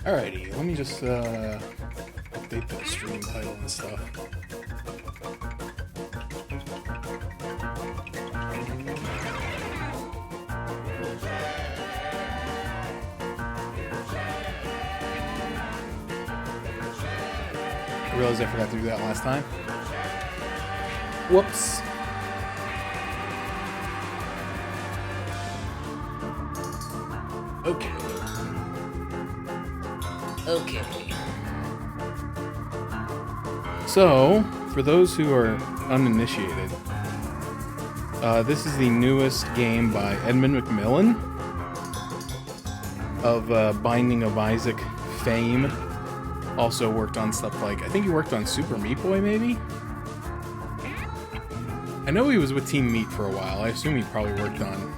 Alrighty, let me just update the stream title and stuff. I realized I forgot to do that last time. Whoops. Okay. Okay. So, for those who are uninitiated, this is the newest game by Edmund McMillen of Binding of Isaac fame. Also worked on stuff like, I think he worked on Super Meat Boy, maybe? I know he was with Team Meat for a while. I assume he probably worked on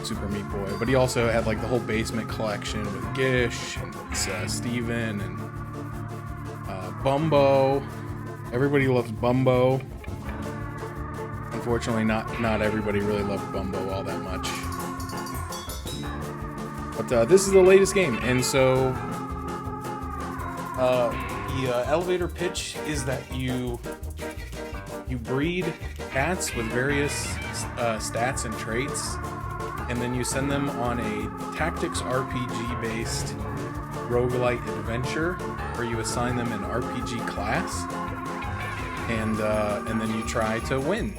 Super Meat Boy, but he also had like the whole Basement collection with Gish and Steven and Bumbo. Everybody loves Bumbo. Unfortunately, not everybody really loved Bumbo all that much. But this is the latest game, and so the elevator pitch is that you breed cats with various stats and traits, and then you send them on a tactics RPG based roguelike adventure where you assign them an RPG class, and then you try to win.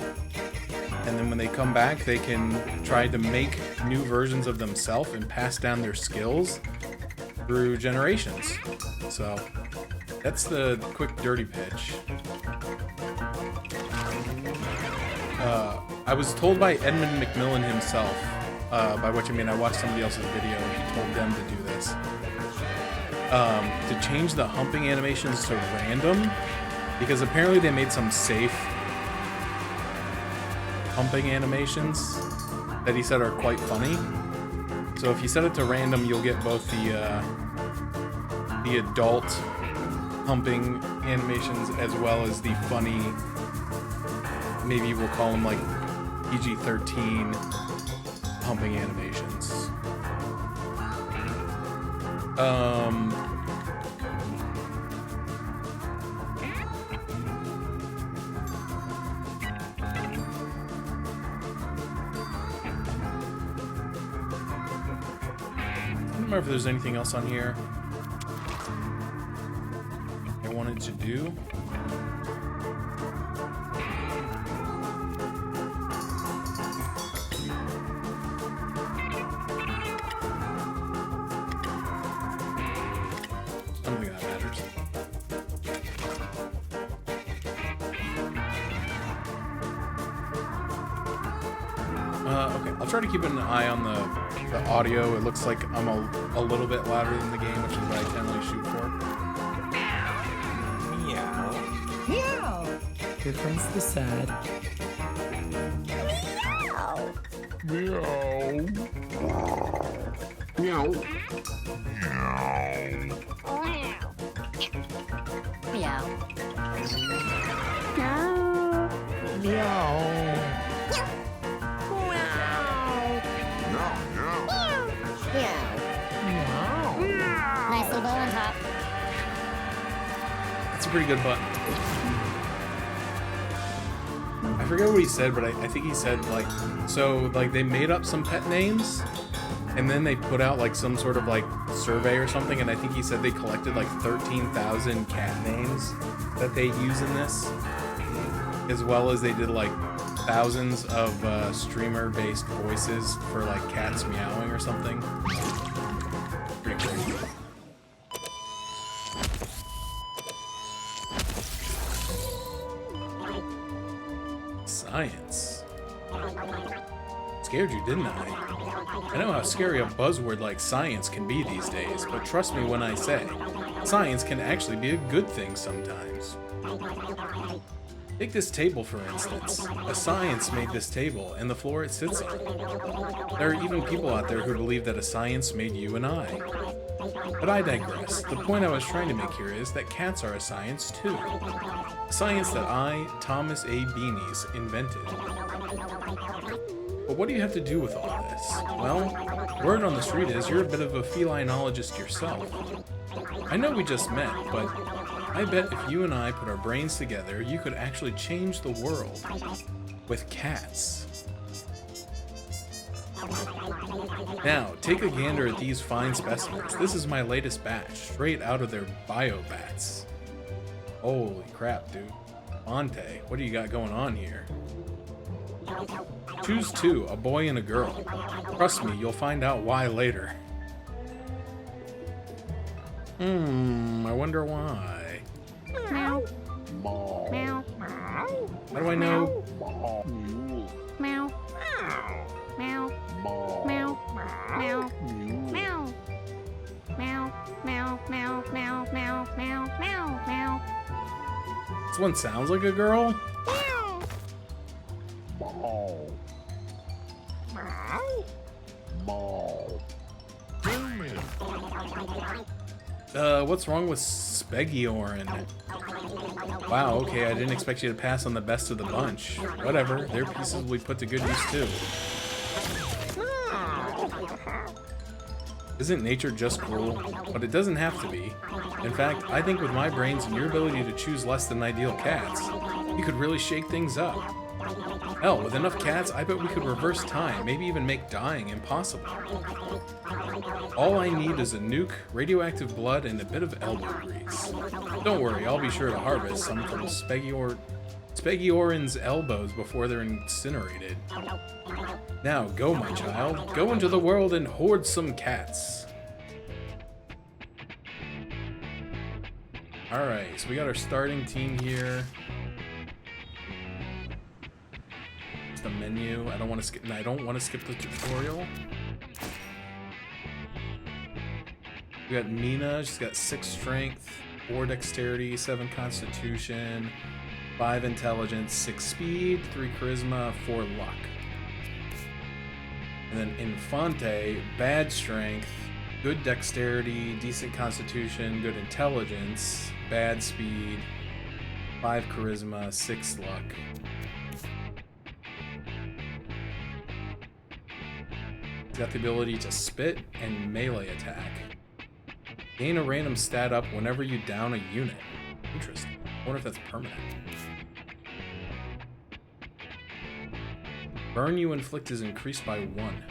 And then when they come back, they can try to make new versions of themselves and pass down their skills through generations. So that's the quick dirty pitch. I was told by Edmund McMillen himself, by which I mean I watched somebody else's video and he told them to do this, to change the humping animations to random, because apparently they made some safe humping animations that he said are quite funny. So if you set it to random, you'll get both the adult humping animations as well as the funny, maybe we'll call them like PG-13 humping animations. I don't remember if there's anything else on here I wanted to do. I don't think that matters. Okay, I'll try to keep an eye on the audio. It looks like I'm a little bit louder than the game, which is what I generally shoot for. Meow. Meow. Here comes the sad. Meow. Meow. Meow. Meow. Meow. Meow. Nice little bow on top. That's a pretty good button. I forget what he said, but I think he said like, so like they made up some pet names and then they put out like some sort of like survey or something, and I think he said they collected like 13,000 cat names that they use in this, as well as they did like thousands of streamer based voices for like cats meowing or something. Pretty crazy. Science. Scared you, didn't I? I know how scary a buzzword like science can be these days, but trust me when I say, science can actually be a good thing sometimes. Take this table for instance. A science made this table and the floor it sits on. There are even people out there who believe that a science made you and I. But I digress. The point I was trying to make here is that cats are a science too. A science that I, Thomas A. Beanies, invented. But what do you have to do with all this? Well, word on the street is you're a bit of a felinologist yourself. I know we just met, but I bet if you and I put our brains together, you could actually change the world with cats. Now, take a gander at these fine specimens. This is my latest batch, straight out of their biobats. Holy crap, dude. Monte, what do you got going on here? Choose two, a boy and a girl. Trust me, you'll find out why later. I wonder why. Meow. Meow. How do I know? Meow. Meow. Meow. Meow. Meow. Meow. Meow. Meow. Meow. Meow. Meow. Meow. Meow. This one sounds like a girl? What's wrong with Spegiorin? Wow, okay, I didn't expect you to pass on the best of the bunch. Whatever, their pieces will be put to good use too. Isn't nature just cruel? But it doesn't have to be. In fact, I think with my brains and your ability to choose less than ideal cats, you could really shake things up. Hell, with enough cats, I bet we could reverse time, maybe even make dying impossible. All I need is a nuke, radioactive blood, and a bit of elbow grease. Don't worry, I'll be sure to harvest some from Spegiorin's elbows before they're incinerated. Now, go, my child. Go into the world and hoard some cats. Alright, so we got our starting team here. It's the menu. I don't want to skip the tutorial. We got Mina, she's got 6 strength, 4 dexterity, 7 constitution, 5 intelligence, 6 speed, 3 charisma, 4 luck. And then Infante, bad strength, good dexterity, decent constitution, good intelligence, bad speed, 5 charisma, 6 luck. He's got the ability to spit and melee attack. Gain a random stat up whenever you down a unit. Interesting. I wonder if that's permanent. Burn you inflict is increased by 1.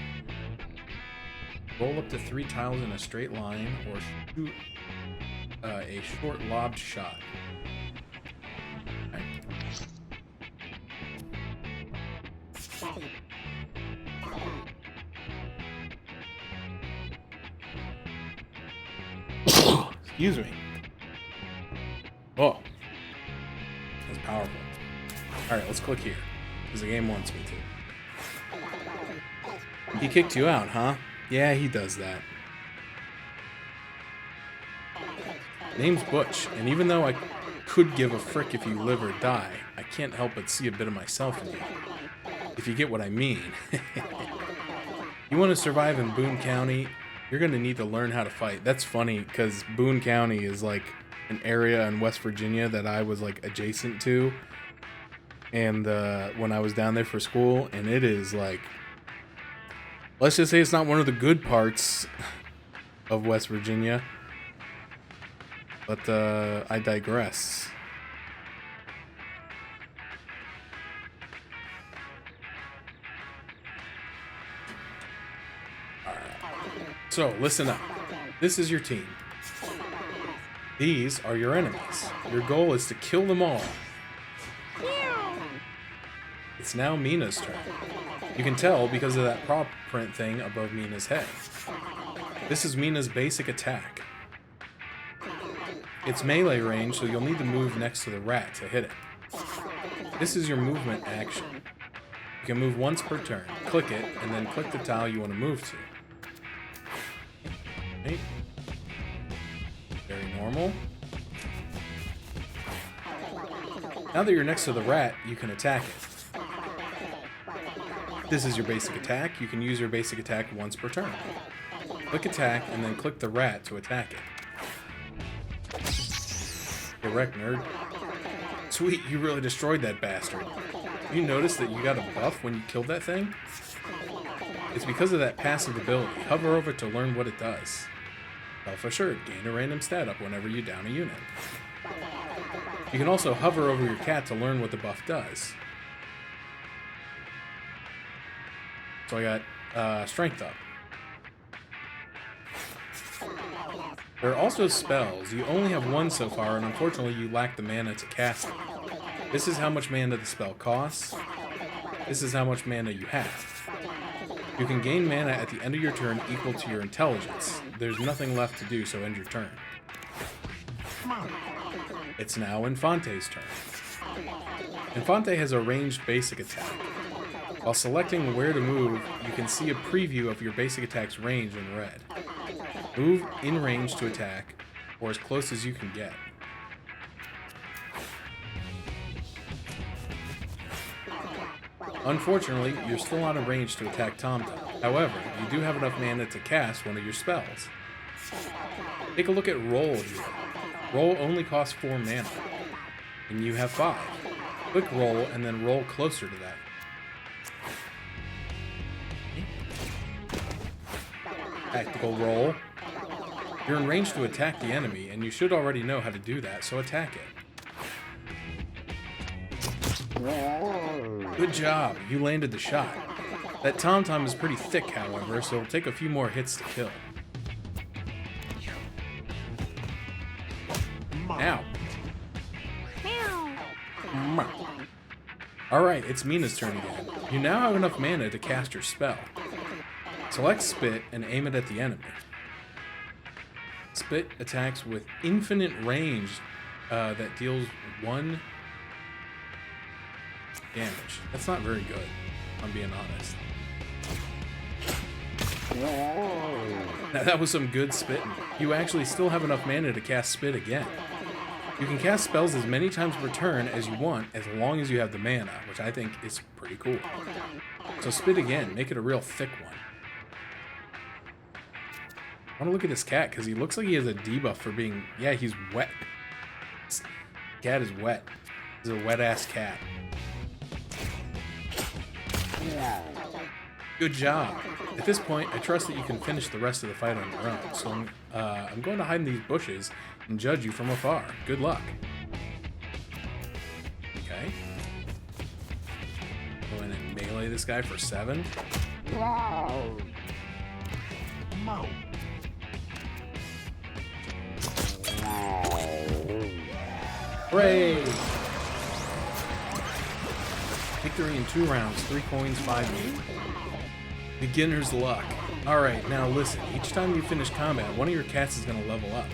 Roll up to 3 tiles in a straight line or shoot a short lobbed shot. Okay. Excuse me. Oh. That's powerful. Alright, let's click here. Because the game wants me to. He kicked you out, huh? Yeah, he does that. Name's Butch, and even though I could give a frick if you live or die, I can't help but see a bit of myself in you. If you get what I mean. You want to survive in Boone County, you're going to need to learn how to fight. That's funny, because Boone County is like an area in West Virginia that I was like adjacent to. And when I was down there for school, and it is like, let's just say it's not one of the good parts of West Virginia. But I digress. Alright. So, listen up. This is your team. These are your enemies. Your goal is to kill them all. It's now Mina's turn. You can tell because of that prop print thing above Mina's head. This is Mina's basic attack. It's melee range, so you'll need to move next to the rat to hit it. This is your movement action. You can move once per turn. Click it, and then click the tile you want to move to. Okay. Very normal. Now that you're next to the rat, you can attack it. This is your basic attack. You can use your basic attack once per turn. Click attack, and then click the rat to attack it. Correct, nerd. Sweet, you really destroyed that bastard. You noticed that you got a buff when you killed that thing? It's because of that passive ability. Hover over to learn what it does. Self-assured, gain a random stat up whenever you down a unit. You can also hover over your cat to learn what the buff does. So I got strength up. There are also spells. You only have one so far, and unfortunately you lack the mana to cast it. This is how much mana the spell costs. This is how much mana you have. You can gain mana at the end of your turn equal to your intelligence. There's nothing left to do, so end your turn. It's now Infante's turn. Infante has a ranged basic attack. While selecting where to move, you can see a preview of your basic attack's range in red. Move in range to attack, or as close as you can get. Unfortunately, you're still out of range to attack TomTom. However, you do have enough mana to cast one of your spells. Take a look at Roll here. Roll only costs 4 mana, and you have 5. Click Roll, and then roll closer to that. Tactical Roll. You're in range to attack the enemy, and you should already know how to do that, so attack it. Good job, you landed the shot. That TomTom is pretty thick, however, so it'll take a few more hits to kill. Ow. Alright, it's Mina's turn again. You now have enough mana to cast your spell. Select Spit and aim it at the enemy. Spit attacks with infinite range that deals 1 damage. That's not very good, if I'm being honest. Now that was some good spitting. You actually still have enough mana to cast Spit again. You can cast spells as many times per turn as you want, as long as you have the mana, which I think is pretty cool. So Spit again, make it a real thick one. I want to look at this cat, because he looks like he has a debuff for being... Yeah, he's wet. This cat is wet. He's a wet-ass cat. Good job. At this point, I trust that you can finish the rest of the fight on your own, so I'm going to hide in these bushes and judge you from afar. Good luck. Okay. Go in and melee this guy for 7. Wow. Mo. Hooray! Victory in 2 rounds, 3 coins, 5 meat. Beginner's luck. Alright, now listen, each time you finish combat, one of your cats is going to level up.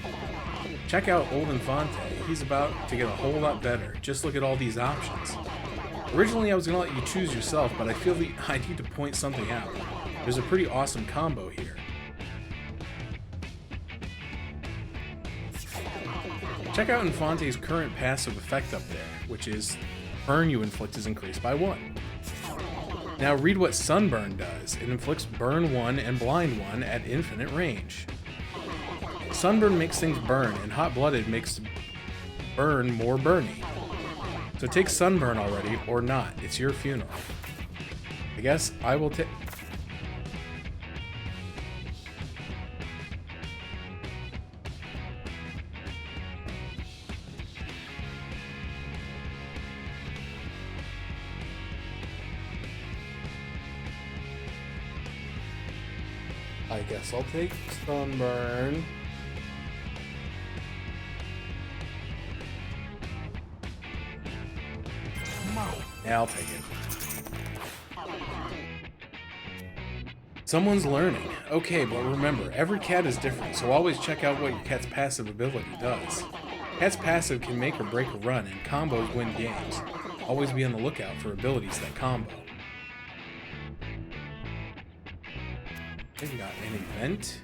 Check out Old Infante, he's about to get a whole lot better. Just look at all these options. Originally I was going to let you choose yourself, but I feel that I need to point something out. There's a pretty awesome combo here. Check out Infante's current passive effect up there, which is burn you inflict is increased by 1. Now read what Sunburn does. It inflicts burn 1 and blind 1 at infinite range. Sunburn makes things burn, and Hot-Blooded makes burn more burny. So take Sunburn already, or not. It's your funeral. I guess I will take... I guess I'll take Sunburn. Yeah, I'll take it. Someone's learning. Okay, but remember, every cat is different, so always check out what your cat's passive ability does. Cat's passive can make or break a run, and combos win games. Always be on the lookout for abilities that combo. You got an event.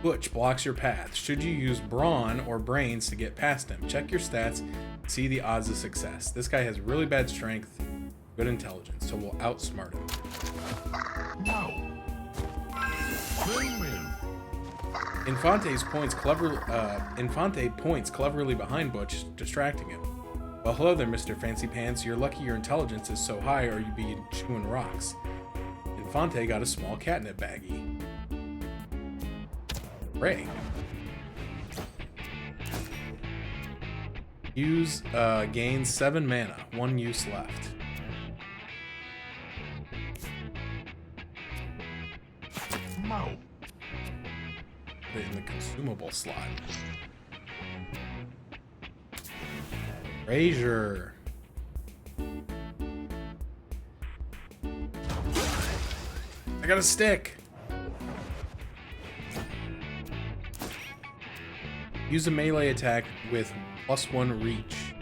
Butch blocks your path. Should you use brawn or brains to get past him? Check your stats, see the odds of success. This guy has really bad strength, good intelligence, so we'll outsmart him. No. Infante points cleverly behind Butch, distracting him. Well, hello there, Mr. Fancy Pants. You're lucky your intelligence is so high or you'd be chewing rocks. Infante got a small catnip baggie. Ray. Use, gains 7 mana. 1 use left. Mo. Put it in the consumable slot. Frazier. I got a stick. Use a melee attack with +1 reach.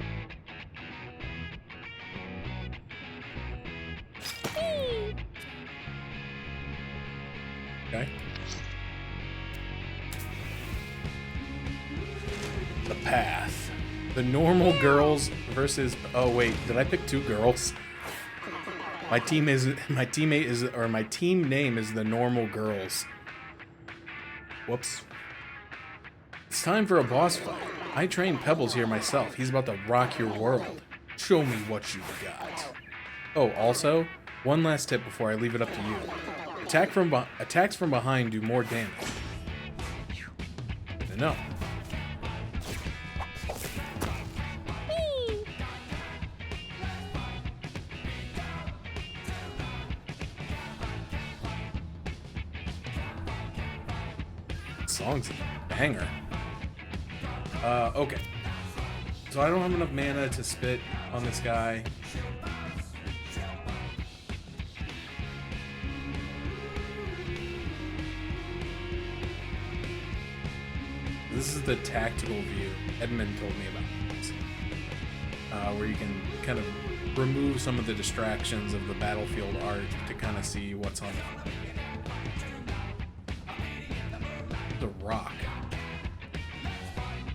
Okay. The path. The normal girls versus. Oh wait, did I pick 2 girls? My team name is the Normal Girls. Whoops. It's time for a boss fight. I trained Pebbles here myself. He's about to rock your world. Show me what you got. Oh, also, one last tip before I leave it up to you. Attacks from behind do more damage. No. Song's a banger. Okay. So I don't have enough mana to spit on this guy. This is the tactical view. Edmund told me about this. Where you can kind of remove some of the distractions of the battlefield art to kind of see what's on the rock.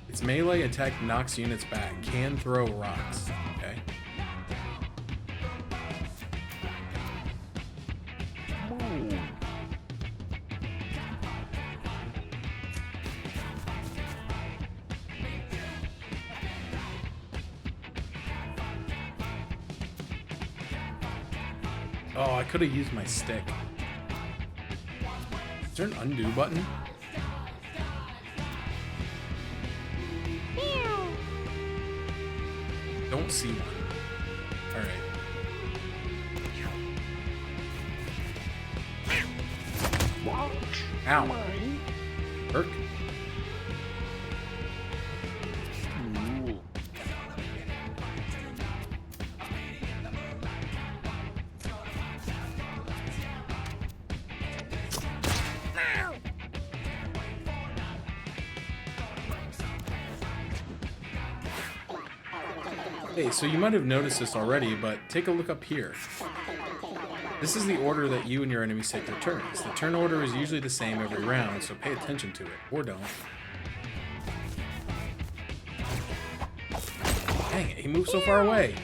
Its melee attack knocks units back. Can throw rocks. Okay. Oh, I could have used my stick. Is there an undo button? Don't see one. Alright. Ow. Perk. Hey, so you might have noticed this already, but take a look up here. This is the order that you and your enemies take their turns. The turn order is usually the same every round, so pay attention to it, or don't. Dang it, he moved so far away.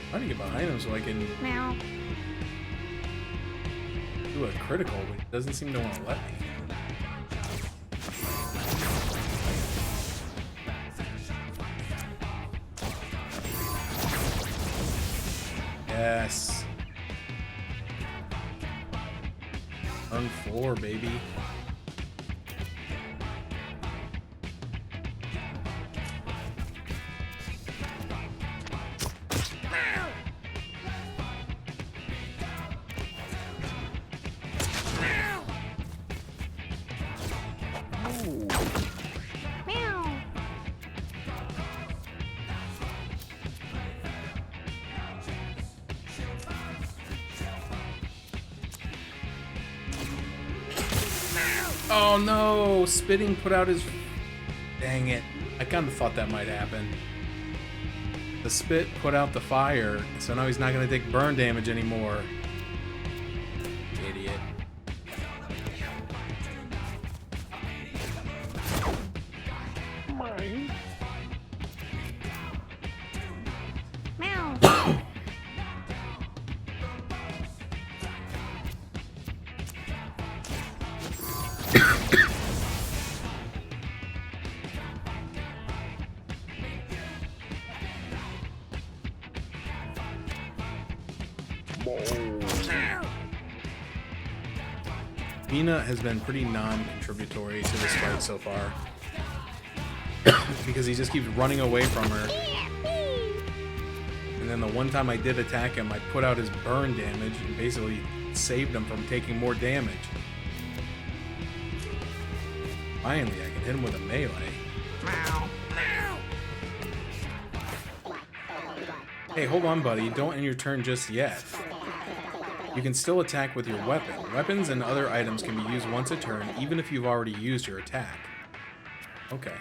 I'm trying to get behind him so I can do a critical, but he doesn't seem to want to let me. Yes. Turn 4, baby. Oh no! Spitting put out his... Dang it. I kind of thought that might happen. The spit put out the fire, so now he's not going to take burn damage anymore. Idiot. Mina has been pretty non-contributory to this fight so far. Because he just keeps running away from her. And then the one time I did attack him, I put out his burn damage and basically saved him from taking more damage. Finally, I can hit him with a melee. Hey, hold on, buddy. Don't end your turn just yet. You can still attack with your weapon. Weapons and other items can be used once a turn, even if you've already used your attack. Okay.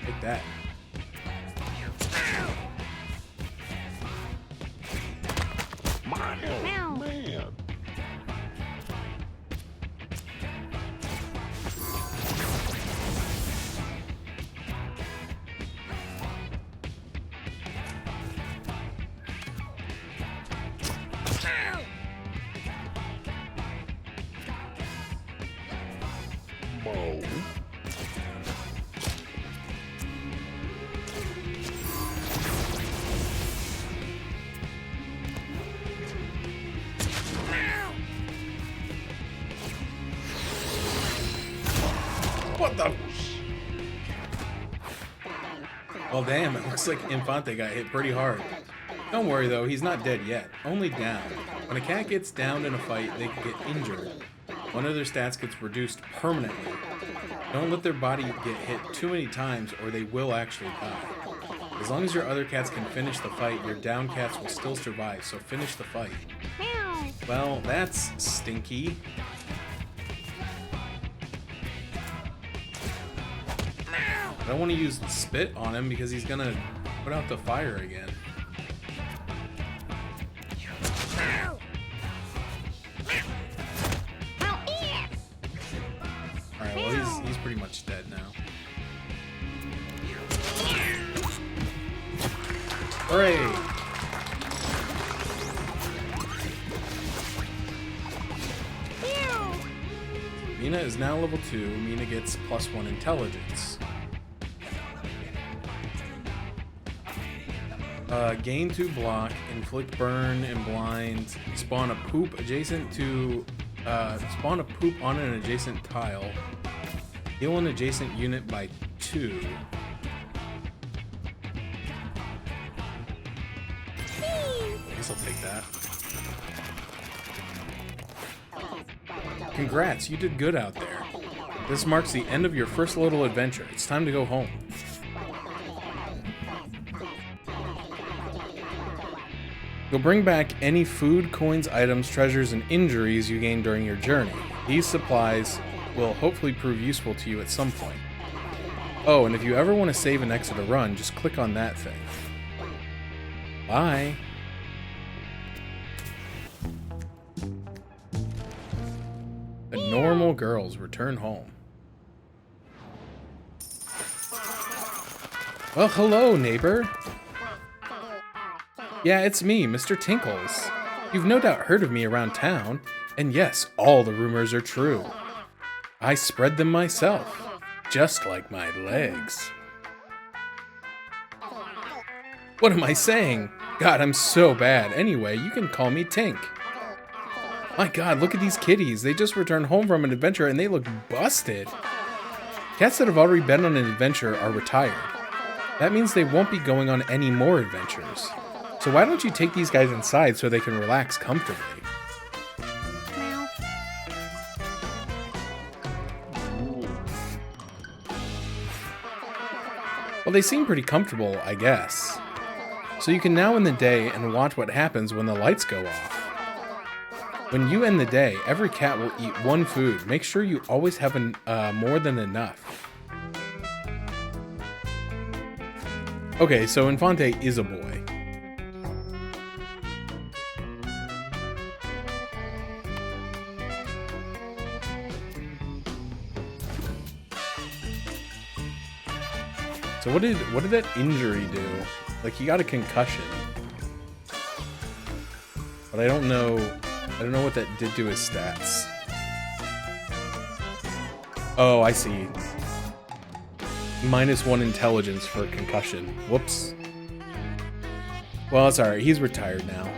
Take that. Man. Mo. What the? Well, damn, it looks like Infante got hit pretty hard. Don't worry, though, he's not dead yet. Only down. When a cat gets downed in a fight, they can get injured. One of their stats gets reduced permanently. Don't let their body get hit too many times, or they will actually die. As long as your other cats can finish the fight, your down cats will still survive, so finish the fight. Well, that's stinky. I don't want to use spit on him because he's gonna put out the fire again. Alright, well he's pretty much dead now. Hooray! Mina is now level 2. Mina gets +1 intelligence. Gain 2 block, inflict burn and blind, spawn a poop adjacent to, spawn a poop on an adjacent tile, heal an adjacent unit by 2. I guess I'll take that. Congrats, you did good out there. This marks the end of your first little adventure. It's time to go home. You'll bring back any food, coins, items, treasures, and injuries you gain during your journey. These supplies will hopefully prove useful to you at some point. Oh, and if you ever want to save and exit a run, just click on that thing. Bye! The normal girls return home. Well, hello, neighbor. Yeah, it's me, Mr. Tinkles. You've no doubt heard of me around town, and yes, all the rumors are true. I spread them myself, just like my legs. What am I saying? God, I'm so bad. Anyway, you can call me Tink. My God, look at these kitties. They just returned home from an adventure and they look busted. Cats that have already been on an adventure are retired. That means they won't be going on any more adventures. So why don't you take these guys inside so they can relax comfortably? Well, they seem pretty comfortable, I guess. So you can now end the day and watch what happens when the lights go off. When you end the day, every cat will eat one food. Make sure you always have more than enough. Okay, so Infante is a boy. So what did that injury do? Like, he got a concussion. But I don't know what that did to his stats. Oh, I see. -1 intelligence for concussion. Whoops. Well, it's alright. He's retired now.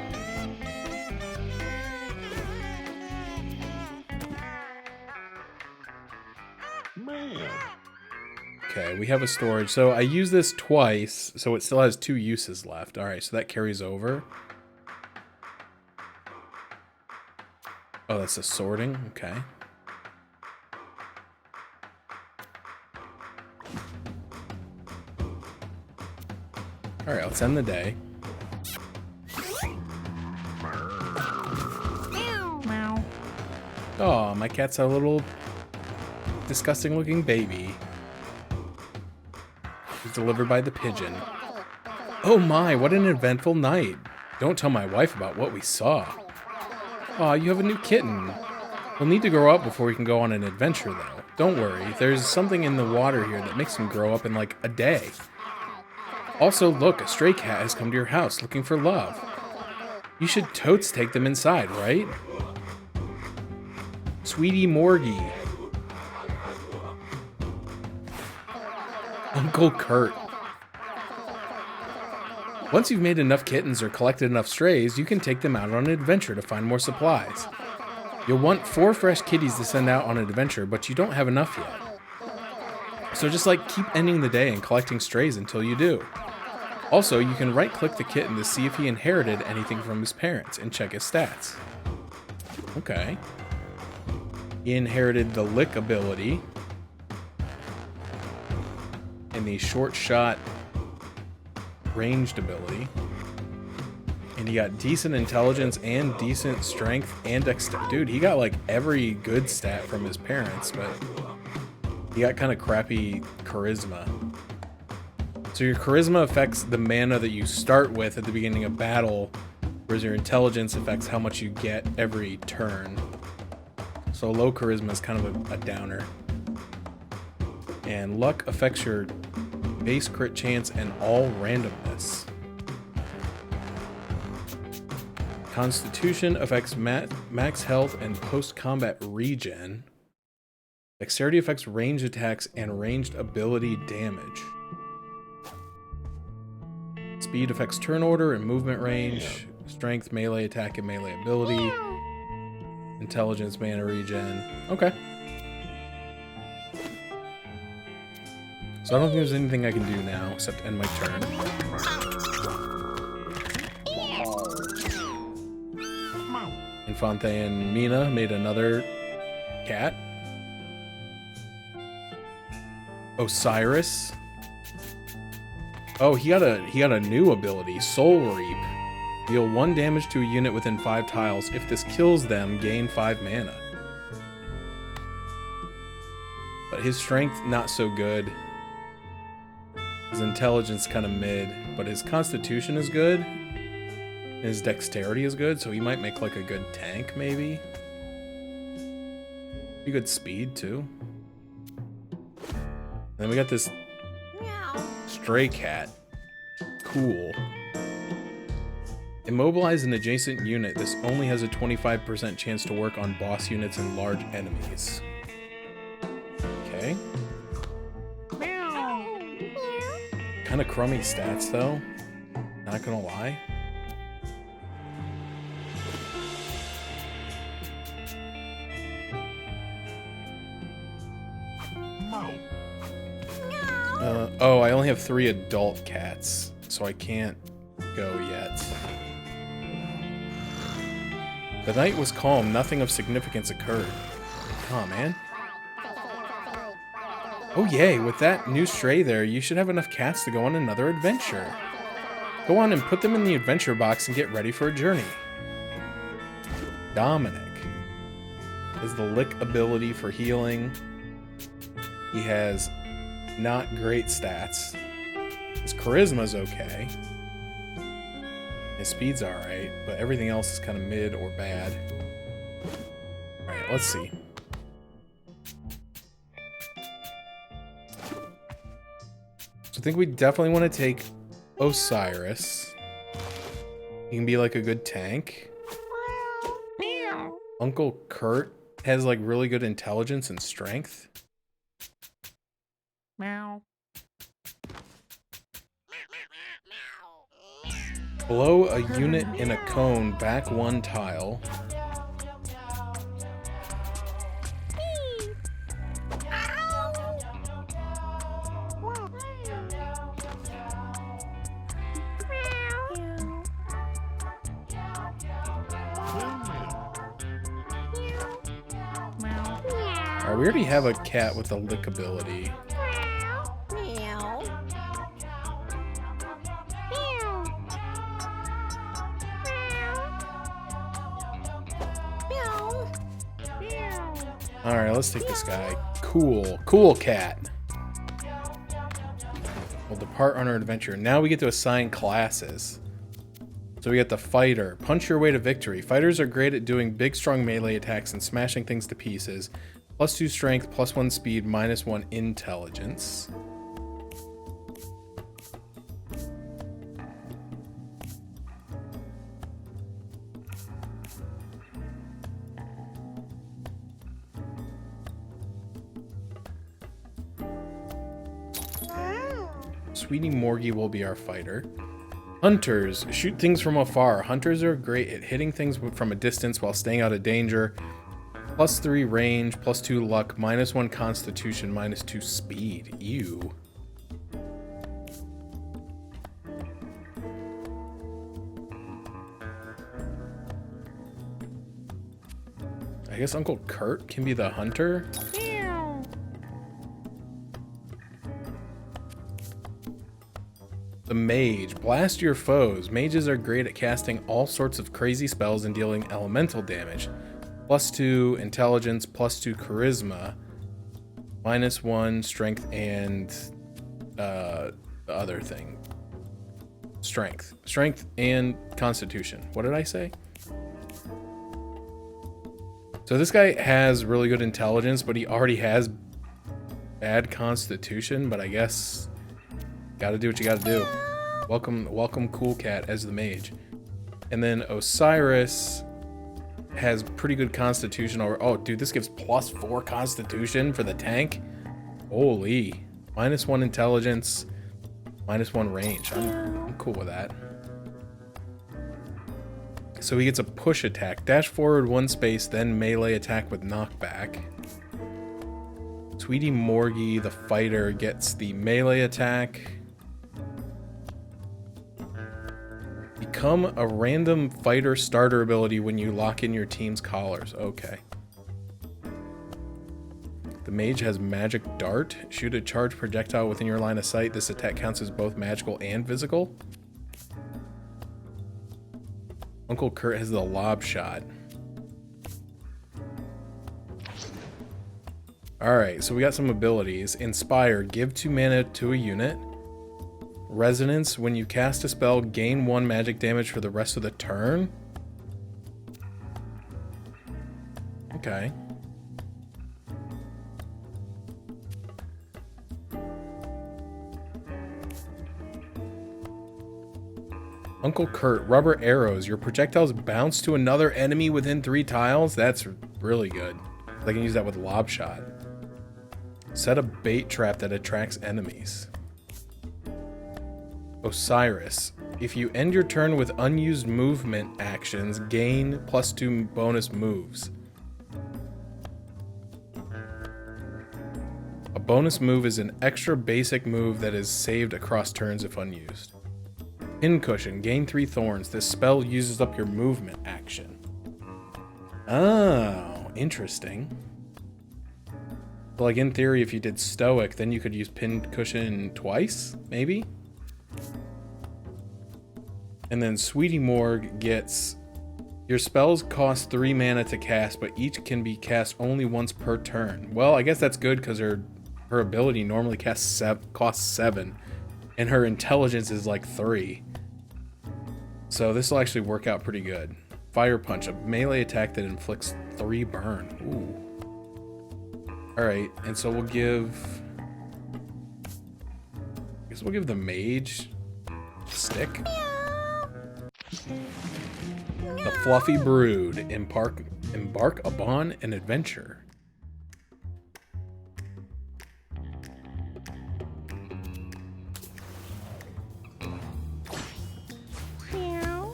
Okay, we have a storage. So I used this twice, so it still has 2 uses left. All right, so that carries over. Oh, that's a sorting. Okay. All right, let's end the day. Meow. Oh, my cat's a little disgusting looking baby. It's delivered by the pigeon. Oh my, what an eventful night. Don't tell my wife about what we saw. Aw, you have a new kitten. We'll need to grow up before we can go on an adventure, though. Don't worry, there's something in the water here that makes him grow up in like a day. Also, look, a stray cat has come to your house looking for love. You should totes take them inside, right? Sweetie Morgie. Uncle Kurt. Once you've made enough kittens or collected enough strays, you can take them out on an adventure to find more supplies. You'll want 4 fresh kitties to send out on an adventure, but you don't have enough yet. So just like keep ending the day and collecting strays until you do. Also, you can right-click the kitten to see if he inherited anything from his parents and check his stats. Okay. He inherited the lick ability and the short shot ranged ability. And he got decent intelligence and decent strength and dexterity. Dude, he got like every good stat from his parents, but he got kind of crappy charisma. So your charisma affects the mana that you start with at the beginning of battle, whereas your intelligence affects how much you get every turn. So low charisma is kind of a downer. And luck affects your base crit chance and all randomness. Constitution affects max health and post-combat regen. Dexterity affects ranged attacks and ranged ability damage. Speed affects turn order and movement range. Strength, melee attack, and melee ability. Intelligence, mana regen. Okay. So I don't think there's anything I can do now except end my turn. Infante and Mina made another cat. Osiris. Oh, he got a new ability, Soul Reap. Deal 1 damage to a unit within 5 tiles. If this kills them, gain 5 mana. But his strength, not so good. His intelligence kind of mid, but his constitution is good. His dexterity is good, so he might make like a good tank, maybe. Pretty good speed, too. And then we got this stray cat. Cool. Immobilize an adjacent unit. This only has a 25% chance to work on boss units and large enemies. Okay. Kind of crummy stats, though. Not gonna lie. Oh, I only have 3 adult cats, so I can't go yet. The night was calm. Nothing of significance occurred. Come on, man. Oh, yay. With that new stray there, you should have enough cats to go on another adventure. Go on and put them in the adventure box and get ready for a journey. Dominic is the lick ability for healing. He has not great stats. His charisma's okay. His speed's alright, but everything else is kind of mid or bad. Alright, let's see. So I think we definitely want to take Osiris. He can be like a good tank. Uncle Kurt has like really good intelligence and strength. Meow. Below a unit in a cone, back 1 tile. Alright, we already have a cat with a lick ability. Meow. Meow. Meow. Alright, let's take this guy. Cool cat. We'll depart on our adventure. Now we get to assign classes. So we got the fighter. Punch your way to victory. Fighters are great at doing big, strong melee attacks and smashing things to pieces. +2 strength, +1 speed, -1 intelligence. Sweetie Morgie will be our fighter. Hunters. Shoot things from afar. Hunters are great at hitting things from a distance while staying out of danger. +3 range, +2 luck, -1 constitution, -2 speed. Ew. I guess Uncle Kurt can be the hunter. The mage. Blast your foes. Mages are great at casting all sorts of crazy spells and dealing elemental damage. +2 intelligence, +2 charisma, -1 strength, and the other thing. Strength and constitution. What did I say? So this guy has really good intelligence, but he already has bad constitution, but I guess gotta do what you gotta do. Welcome Cool Cat as the mage. And then Osiris has pretty good constitution over. Oh, dude, this gives +4 constitution for the tank. Holy. -1 intelligence, -1 range. I'm cool with that. So he gets a push attack. Dash forward 1 space, then melee attack with knockback. Sweetie Morgie, the fighter, gets the melee attack. Become a random fighter starter ability when you lock in your team's collars. Okay. The mage has magic dart. Shoot a charged projectile within your line of sight. This attack counts as both magical and physical. Uncle Kurt has the lob shot. Alright, so we got some abilities. Inspire. Give 2 mana to a unit. Resonance. When you cast a spell, gain 1 magic damage for the rest of the turn. Okay. Uncle Kurt. Rubber arrows. Your projectiles bounce to another enemy within 3 tiles. That's really good. I can use that with lob shot. Set a bait trap that attracts enemies. Osiris. If you end your turn with unused movement actions, gain +2 bonus moves. A bonus move is an extra basic move that is saved across turns if unused. Pincushion. Gain 3 thorns. This spell uses up your movement action. Oh, interesting. But like in theory, if you did Stoic, then you could use Pincushion twice, maybe? And then Sweetie Morgue gets... Your spells cost 3 mana to cast, but each can be cast only once per turn. Well, I guess that's good because her ability normally costs 7, and her intelligence is like 3. So this will actually work out pretty good. Fire Punch, a melee attack that inflicts 3 burn. Ooh. Alright, and so we'll give... I guess we'll give the mage a stick. The Fluffy Brood. Embark upon an adventure.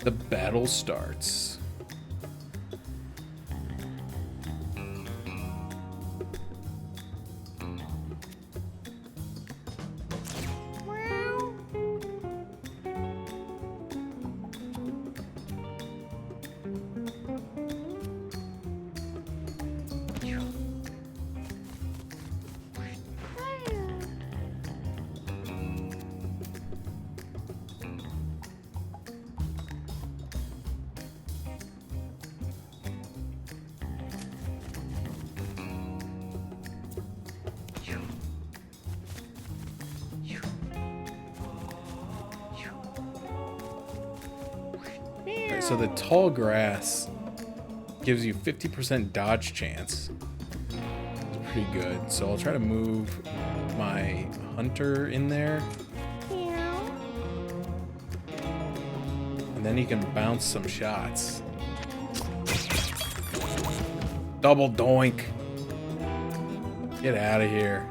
The battle starts. So the tall grass gives you 50% dodge chance. It's pretty good. So I'll try to move my hunter in there. Meow. And then he can bounce some shots. Double doink. Get out of here.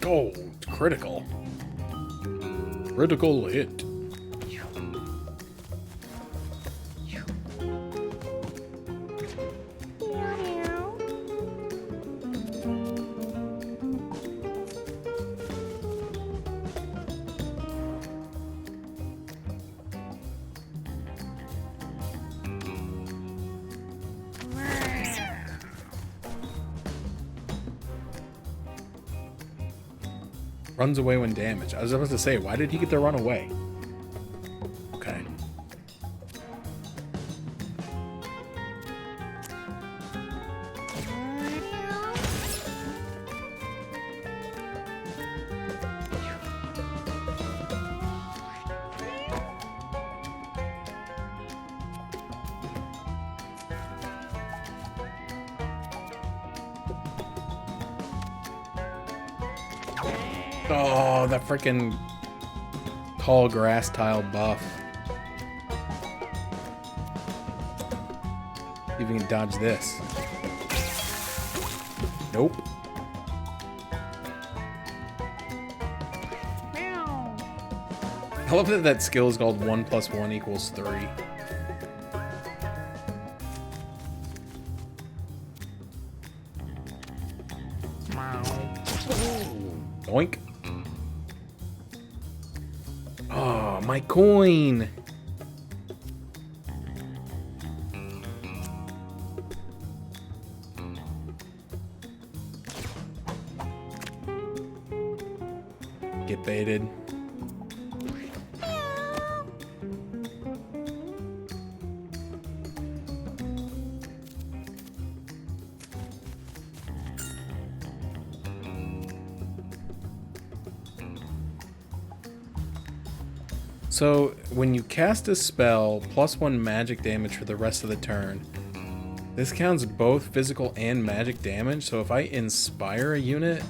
Oh, critical. Critical hit. Meow. Runs away when damaged. I was about to say, why did he get to run away? Okay. Oh, that freaking tall grass tile buff. See if we can dodge this. Nope. I love that that skill is called 1 + 1 = 3. Doink. Oh, my coin. Get baited. So, when you cast a spell, +1 magic damage for the rest of the turn. This counts both physical and magic damage, so if I inspire a unit...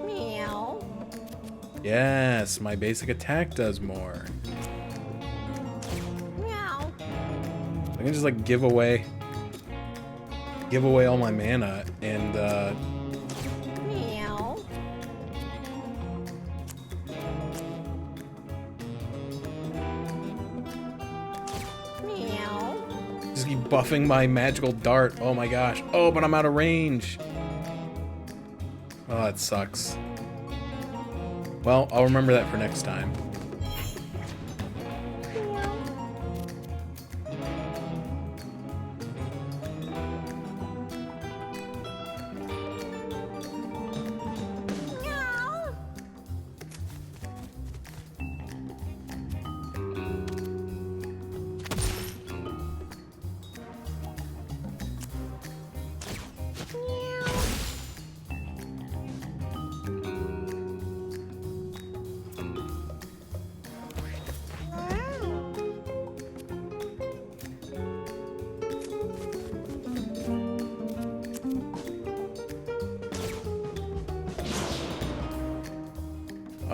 Meow. Yes, my basic attack does more. Meow. I can just like give away all my mana and Meow. Meow. just keep buffing my magical dart. Oh my gosh. Oh, but I'm out of range. Oh, that sucks. Well, I'll remember that for next time.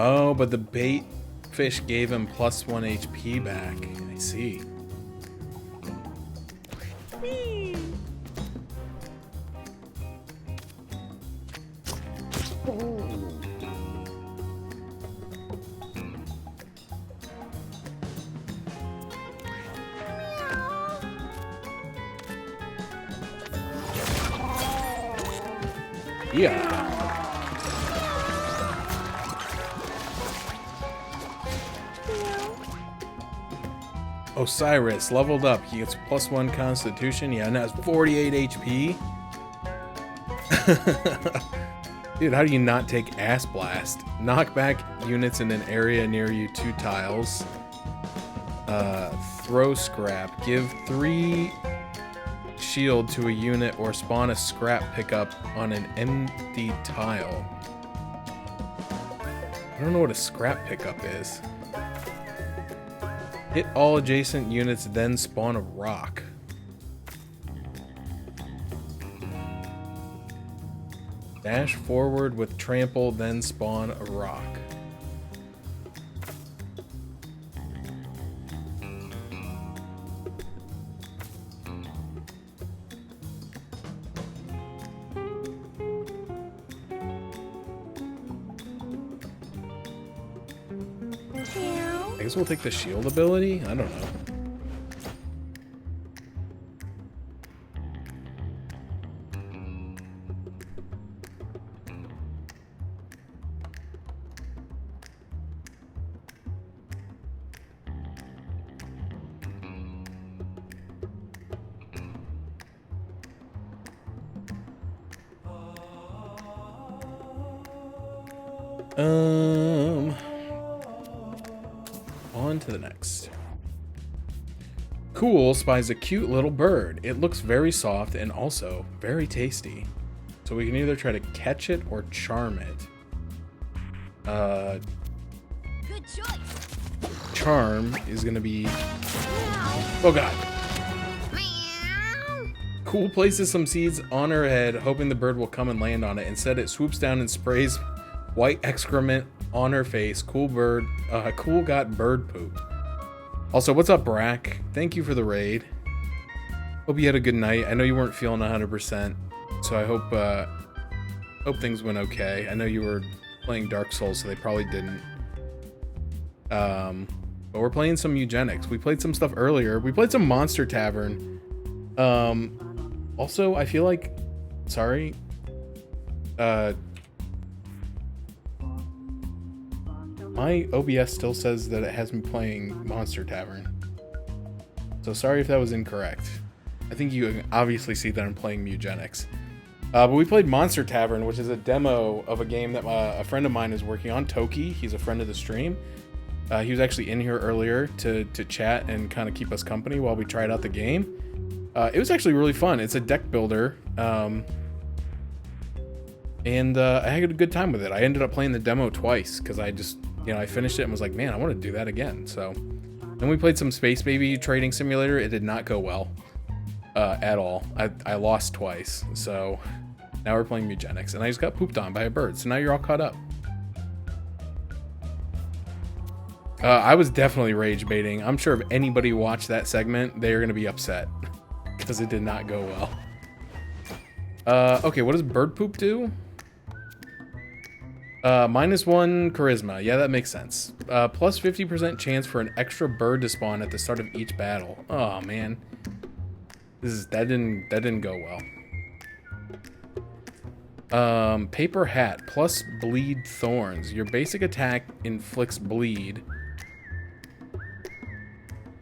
Oh, but the bait fish gave him +1 HP back. I see. Yeah. Osiris leveled up. He gets +1 Constitution. Yeah, now it's 48 HP. Dude, how do you not take Ass Blast? Knock back units in an area near you 2 tiles. Throw scrap. Give 3 shield to a unit or spawn a scrap pickup on an empty tile. I don't know what a scrap pickup is. Hit all adjacent units, then spawn a rock. Dash forward with trample, then spawn a rock. I guess we'll take the shield ability? I don't know. On to the next. Cool spies a cute little bird. It looks very soft and also very tasty. So we can either try to catch it or charm it. Good choice. Charm is gonna be... Oh god. Cool places some seeds on her head, hoping the bird will come and land on it. Instead, it swoops down and sprays white excrement on her face. Cool got bird poop. Also, what's up, Brack? Thank you for the raid. Hope you had a good night. I know you weren't feeling 100%, so I hope things went okay. I know you were playing Dark Souls, so they probably didn't. But we're playing some Mewgenics. We played some stuff earlier. We played some Monster Tavern. Also, I feel like... Sorry. My OBS still says that it has me playing Monster Tavern. So sorry if that was incorrect. I think you can obviously see that I'm playing Mewgenics. But we played Monster Tavern, which is a demo of a game that a friend of mine is working on, Toki. He's a friend of the stream. He was actually in here earlier to chat and kind of keep us company while we tried out the game. It was actually really fun. It's a deck builder. And I had a good time with it. I ended up playing the demo twice because I just... I finished it and was like, man, I want to do that again. So then we played some Space Baby Trading Simulator. It did not go well at all. I lost twice. So now we're playing Mewgenics. And I just got pooped on by a bird. So now you're all caught up. I was definitely rage baiting. I'm sure if anybody watched that segment, they're going to be upset. Because it did not go well. Okay, what does bird poop do? -1 charisma. Yeah, that makes sense. Plus 50% chance for an extra bird to spawn at the start of each battle. Oh man, that didn't go well. Paper hat plus bleed thorns. Your basic attack inflicts bleed.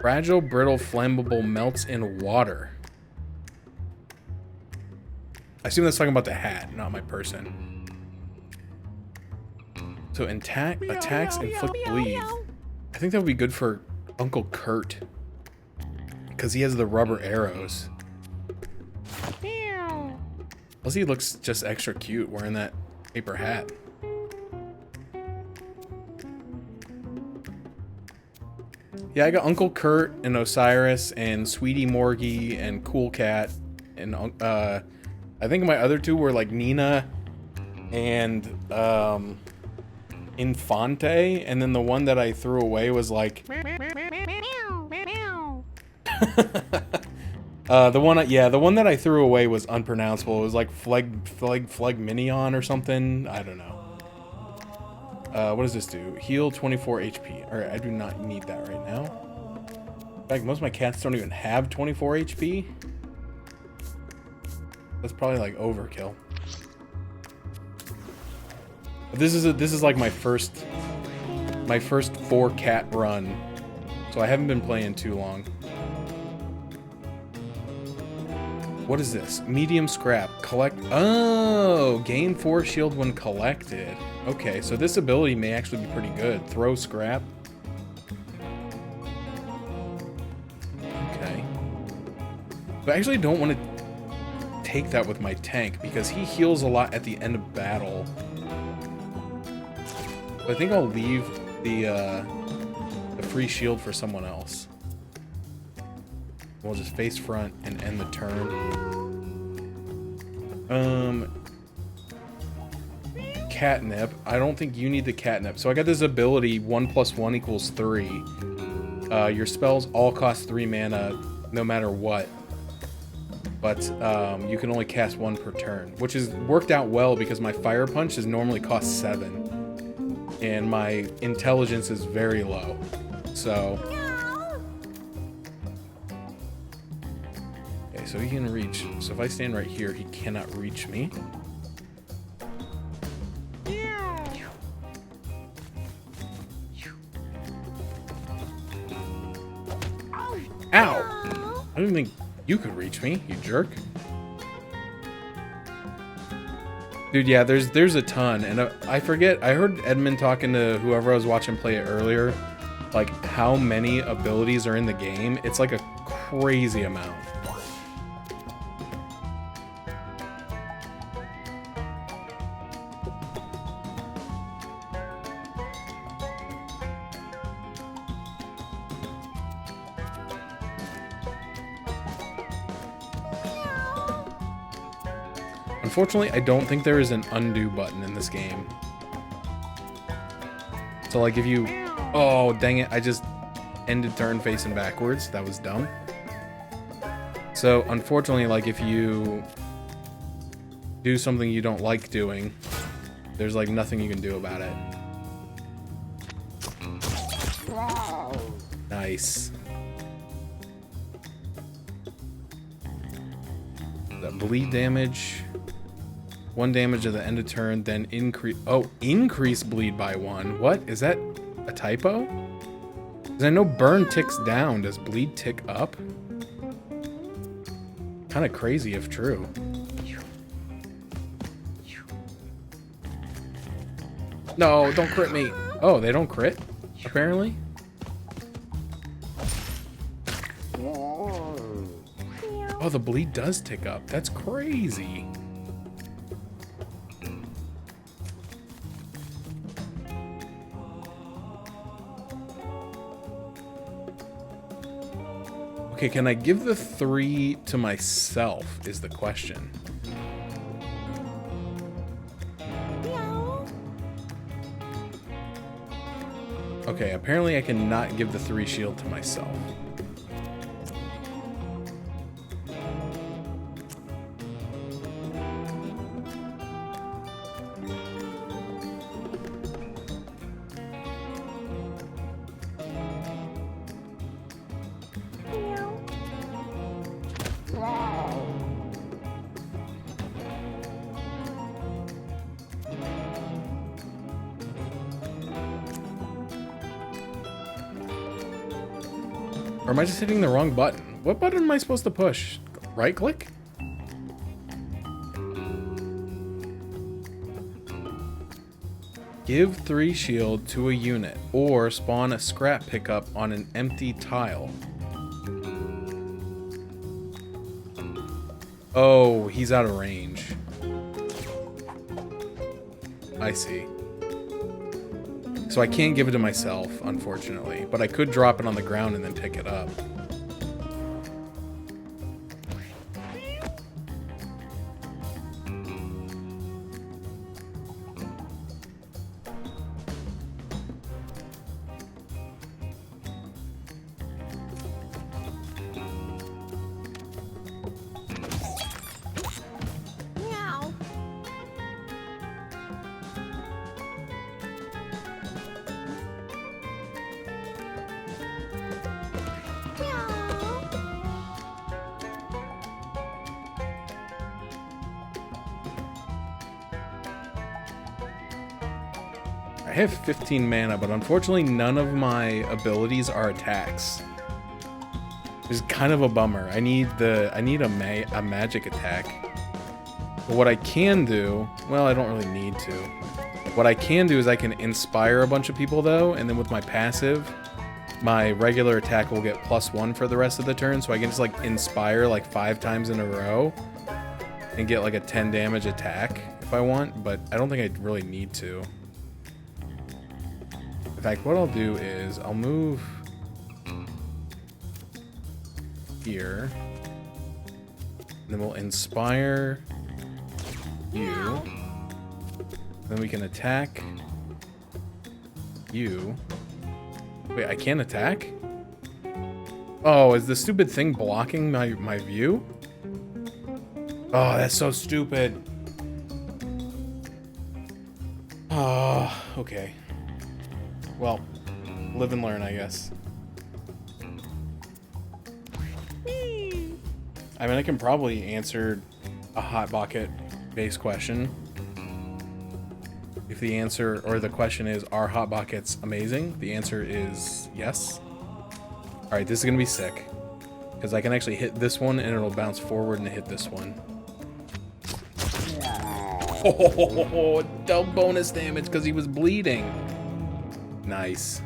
Fragile, brittle, flammable, melts in water. I assume that's talking about the hat, not my person. So attacks inflict bleed. I think that would be good for Uncle Kurt. Because he has the rubber arrows. Plus he looks just extra cute wearing that paper hat. Yeah, I got Uncle Kurt and Osiris and Sweetie Morgie and Cool Cat. And I think my other two were like Nina and Infante, and then the one that I threw away was like the one that I threw away was unpronounceable. It was like Phlegminion or something. I don't know. What does this do? Heal 24 HP. Alright, I do not need that right now. In fact, most of my cats don't even have 24 HP. That's probably like overkill. This is like my first 4-cat run, so I haven't been playing too long. What is this? Medium scrap. Collect. Oh, gain 4 shield when collected. Okay, so this ability may actually be pretty good. Throw scrap. Okay. But I actually don't want to take that with my tank because he heals a lot at the end of battle. But I think I'll leave the free shield for someone else. We'll just face front and end the turn. Catnip. I don't think you need the catnip. So I got this ability, 1 + 1 = 3. Your spells all cost 3 mana, no matter what. But you can only cast 1 per turn, which has worked out well because my fire punch is normally cost 7. And my intelligence is very low. So... so he can reach. So if I stand right here, he cannot reach me. Ow! I didn't think you could reach me, you jerk. Dude, yeah, there's a ton, and I forget. I heard Edmund talking to whoever I was watching play it earlier, like how many abilities are in the game. It's like a crazy amount. Unfortunately, I don't think there is an undo button in this game. So like if you... Oh, dang it. I just ended turn facing backwards. That was dumb. So unfortunately, like if you do something you don't like doing, there's like nothing you can do about it. Nice. That bleed damage... 1 damage at the end of turn, then increase... Oh, increase bleed by 1. What? Is that a typo? Because I know burn ticks down. Does bleed tick up? Kind of crazy if true. No, don't crit me. Oh, they don't crit? Apparently? Oh, the bleed does tick up. That's crazy. Okay, can I give the 3 to myself is the question. Okay, apparently I cannot give the 3 shield to myself. Or am I just hitting the wrong button? What button am I supposed to push? Right click? Give 3 shield to a unit or spawn a scrap pickup on an empty tile. Oh, he's out of range. I see. So I can't give it to myself, unfortunately, but I could drop it on the ground and then pick it up. have 15 mana, but unfortunately none of my abilities are attacks. It's kind of a bummer. I need a magic attack. But what I can do, well, I don't really need to. What I can do is I can inspire a bunch of people though, and then with my passive, my regular attack will get +1 for the rest of the turn, so I can just like inspire like 5 times in a row and get like a 10 damage attack if I want, but I don't think I really need to. In fact, what I'll do is I'll move here, and then we'll inspire you. Then we can attack you. Wait, I can't attack? Oh, is the stupid thing blocking my view? Oh, that's so stupid. Oh, okay. Well, live and learn, I guess. I mean, I can probably answer a Hot Bucket based question. If the answer, or the question is, are Hot Buckets amazing? The answer is yes. Alright, this is going to be sick. Because I can actually hit this one and it'll bounce forward and hit this one. Oh, double bonus damage because he was bleeding. Nice.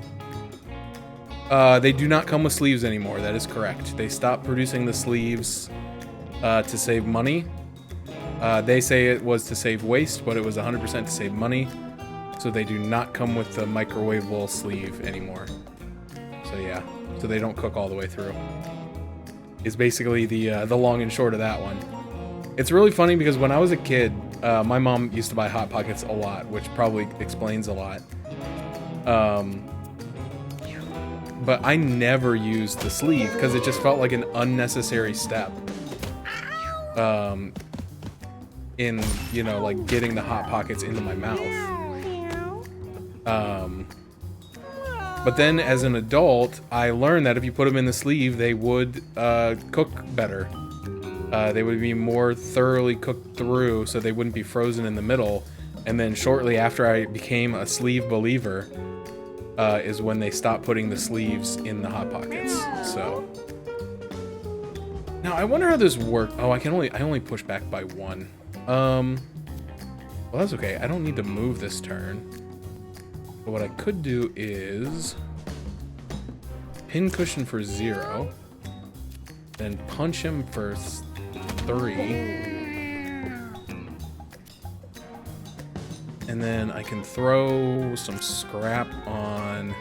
They do not come with sleeves anymore. That is correct. They stopped producing the sleeves to save money. They say it was to save waste, but it was 100% to save money. So they do not come with the microwavable sleeve anymore. So yeah, so they don't cook all the way through. Is basically the long and short of that one. It's really funny because when I was a kid, my mom used to buy Hot Pockets a lot, which probably explains a lot. But I never used the sleeve because it just felt like an unnecessary step. In, you know, like getting the Hot Pockets into my mouth. But then as an adult, I learned that if you put them in the sleeve, they would cook better. They would be more thoroughly cooked through, so they wouldn't be frozen in the middle. And then shortly after I became a sleeve believer, is when they stopped putting the sleeves in the Hot Pockets. So now I wonder how this works. Oh, I only push back by 1. Well, that's okay. I don't need to move this turn. But what I could do is pin cushion for 0, then punch him for 3, and then I can throw some scrap on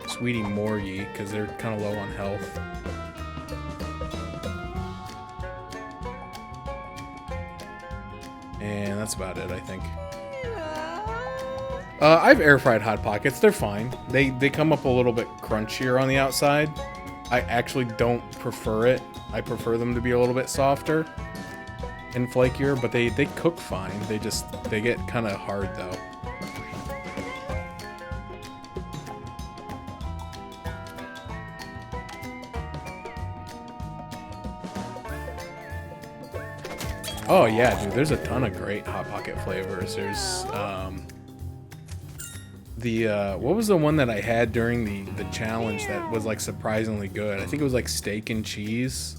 Sweetie Morgie because they're kind of low on health. And that's about it, I think. I've air fried Hot Pockets. They're fine. They come up a little bit crunchier on the outside. I actually don't prefer it. I prefer them to be a little bit softer and flakier, but they cook fine. They get kind of hard though. Oh yeah, dude, there's a ton of great Hot Pocket flavors. There's what was the one that I had during the challenge that was like surprisingly good? I think it was like steak and cheese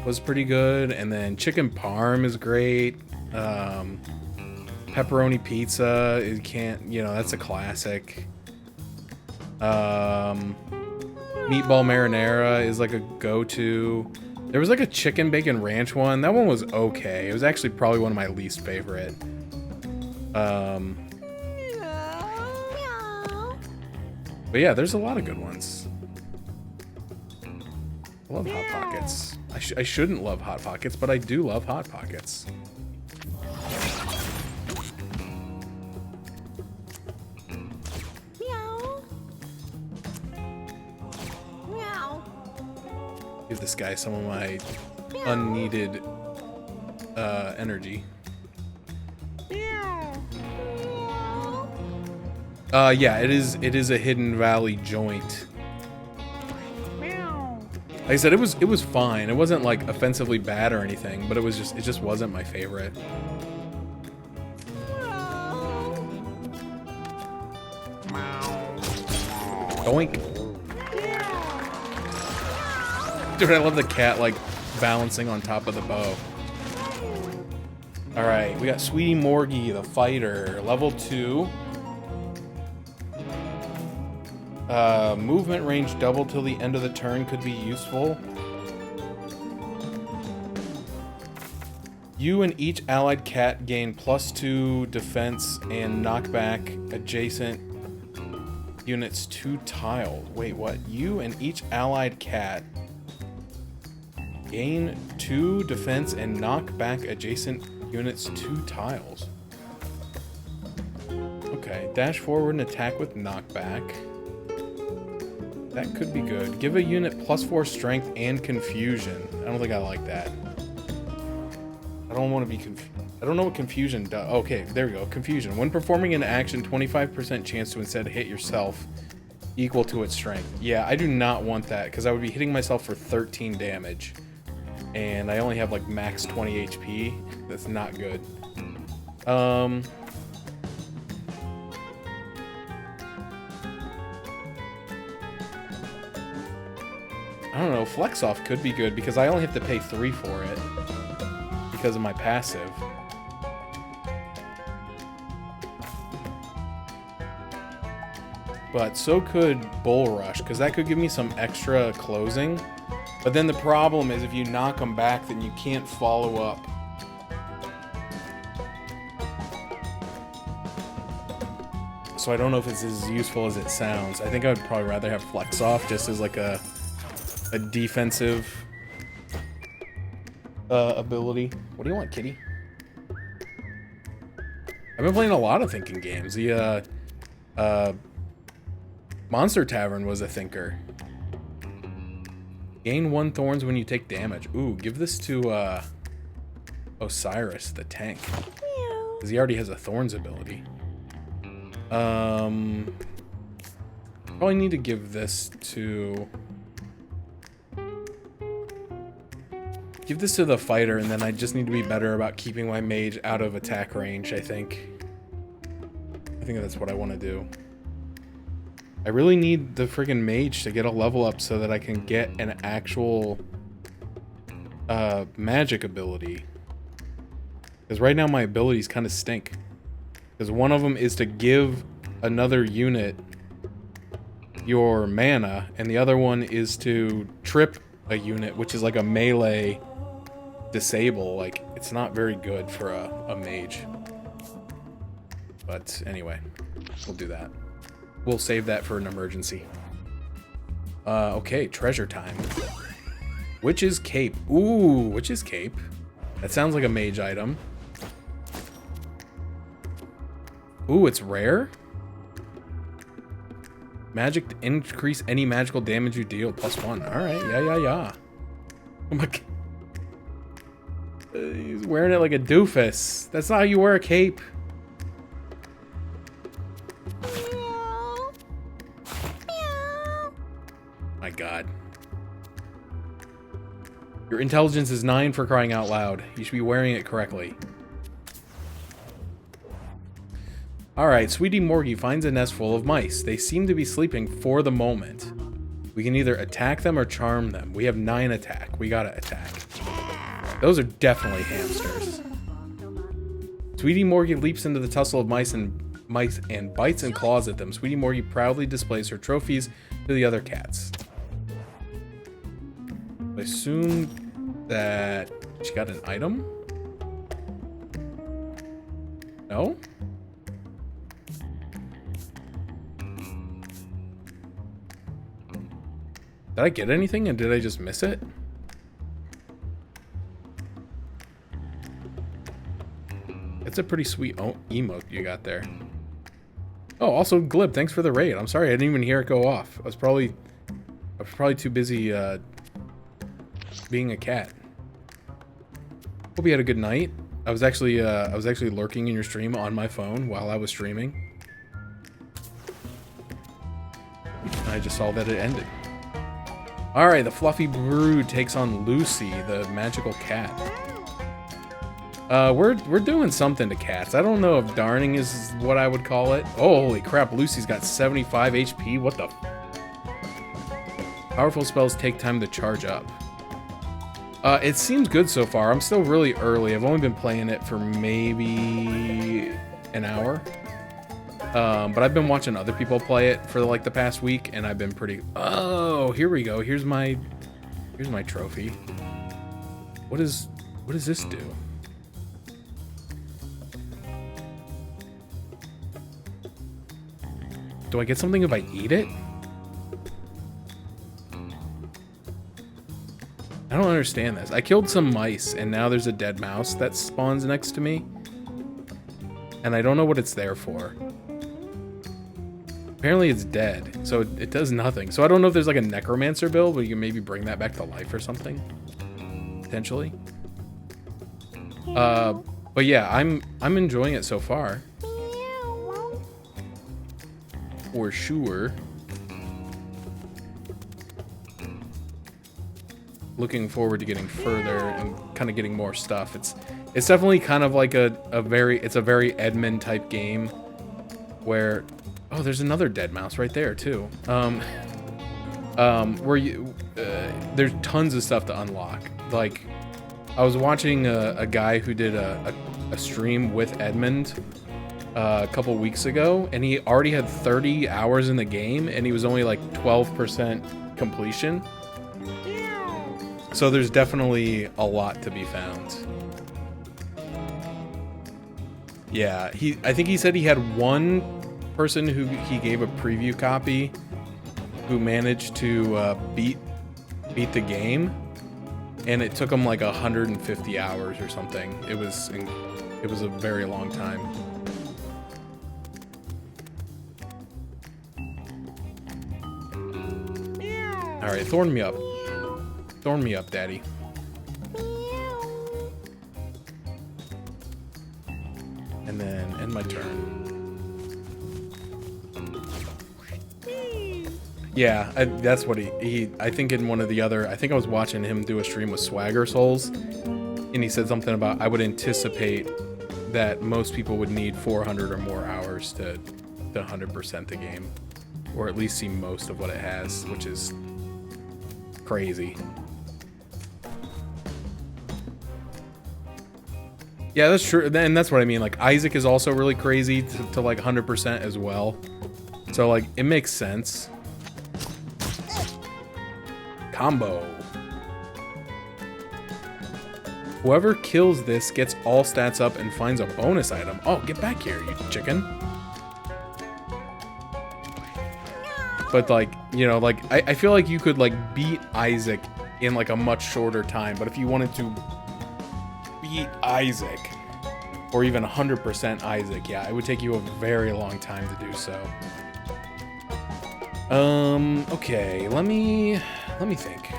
was pretty good, and then chicken parm is great. Pepperoni pizza, that's a classic. Meatball marinara is like a go-to. There was like a chicken bacon ranch one. That one was okay. It was actually probably one of my least favorite. But yeah, there's a lot of good ones. I love Hot Pockets. I shouldn't love Hot Pockets, but I do love Hot Pockets. Meow. Meow. Give this guy some of my unneeded energy. Yeah, it is a Hidden Valley joint. Like I said, it was fine. It wasn't like offensively bad or anything, but it just wasn't my favorite. Doink. Dude, I love the cat, like, balancing on top of the bow. Alright, we got Sweetie Morgie, the fighter. Level 2. Movement range double till the end of the turn could be useful. You and each allied cat gain +2 defense and knockback adjacent units 2 tile. Wait, what? You and each allied cat gain 2 defense and knock back adjacent units 2 tiles. Okay, dash forward and attack with knockback. That could be good. Give a unit +4 strength and confusion. I don't think I like that. I don't want to be confused. I don't know what confusion does. Okay, there we go. Confusion. When performing an action, 25% chance to instead hit yourself equal to its strength. Yeah, I do not want that because I would be hitting myself for 13 damage. And I only have like max 20 HP. That's not good. I don't know, Flex Off could be good because I only have to pay 3 for it because of my passive. But so could Bull Rush because that could give me some extra closing. But then the problem is if you knock them back, then you can't follow up. So I don't know if it's as useful as it sounds. I think I would probably rather have Flex Off just as like a defensive ability. What do you want, kitty? I've been playing a lot of thinking games. The Monster Tavern was a thinker. Gain 1 thorns when you take damage. Ooh, give this to Osiris, the tank. Because he already has a thorns ability. Probably need to give this to... Give this to the fighter, and then I just need to be better about keeping my mage out of attack range, I think. I think that's what I want to do. I really need the friggin' mage to get a level up so that I can get an actual magic ability. Because right now my abilities kind of stink. Because one of them is to give another unit your mana, and the other one is to trip a unit, which is like a melee disable. Like, it's not very good for a mage. But anyway, we'll do that. We'll save that for an emergency. Okay, treasure time. Witch's Cape. Ooh, Witch's Cape. That sounds like a mage item. Ooh, it's rare? Magic to increase any magical damage you deal. +1. Alright, yeah. Oh my god. He's wearing it like a doofus. That's not how you wear a cape. My god. Your intelligence is 9 for crying out loud. You should be wearing it correctly. Alright, Sweetie Morgie finds a nest full of mice. They seem to be sleeping for the moment. We can either attack them or charm them. We have 9 attack. We gotta attack. Those are definitely hamsters. Sweetie Morgie leaps into the tussle of mice and bites and claws at them. Sweetie Morgie proudly displays her trophies to the other cats. I assume that she got an item? No? Did I get anything and did I just miss it? It's a pretty sweet emote you got there. Oh, also Glib, thanks for the raid. I'm sorry I didn't even hear it go off. I was probably too busy being a cat. Hope you had a good night. I was actually lurking in your stream on my phone while I was streaming. And I just saw that it ended. Alright, the Fluffy Brood takes on Lucy, the magical cat. We're doing something to cats. I don't know if darning is what I would call it. Oh, holy crap, Lucy's got 75 HP. What the? Powerful spells take time to charge up. It seems good so far. I'm still really early. I've only been playing it for maybe an hour. But I've been watching other people play it for like the past week, and I've been pretty... Oh, here we go. Here's my trophy. What does this do? Do I get something if I eat it? I don't understand this. I killed some mice, and now there's a dead mouse that spawns next to me. And I don't know what it's there for. Apparently it's dead, so it does nothing. So I don't know if there's like a necromancer build where you can maybe bring that back to life or something. Potentially. But yeah, I'm enjoying it so far. For sure. Looking forward to getting further and kind of getting more stuff. It's definitely kind of like a very Edmund type game where... Oh, there's another dead mouse right there too. Where you there's tons of stuff to unlock. Like, I was watching a guy who did a stream with Edmund a couple weeks ago, and he already had 30 hours in the game, and he was only like 12% completion. So there's definitely a lot to be found. Yeah, I think he said he had one person who he gave a preview copy who managed to beat the game, and it took him like 150 hours or something. It was a very long time. All right, thorn me up. Thorn me up, Daddy. And then end my turn. Yeah, that's what he I think in one of the other, I think I was watching him do a stream with Swagger Souls, and he said something about, I would anticipate that most people would need 400 or more hours to 100% the game, or at least see most of what it has, which is crazy. Yeah, that's true, and that's what I mean. Like, Isaac is also really crazy to like 100% as well. So like, it makes sense. Combo. Whoever kills this gets all stats up and finds a bonus item. Oh, get back here, you chicken. But like, you know, like, I feel like you could like beat Isaac in like a much shorter time, but if you wanted to beat Isaac, or even 100% Isaac, yeah, it would take you a very long time to do so. Okay, let me think.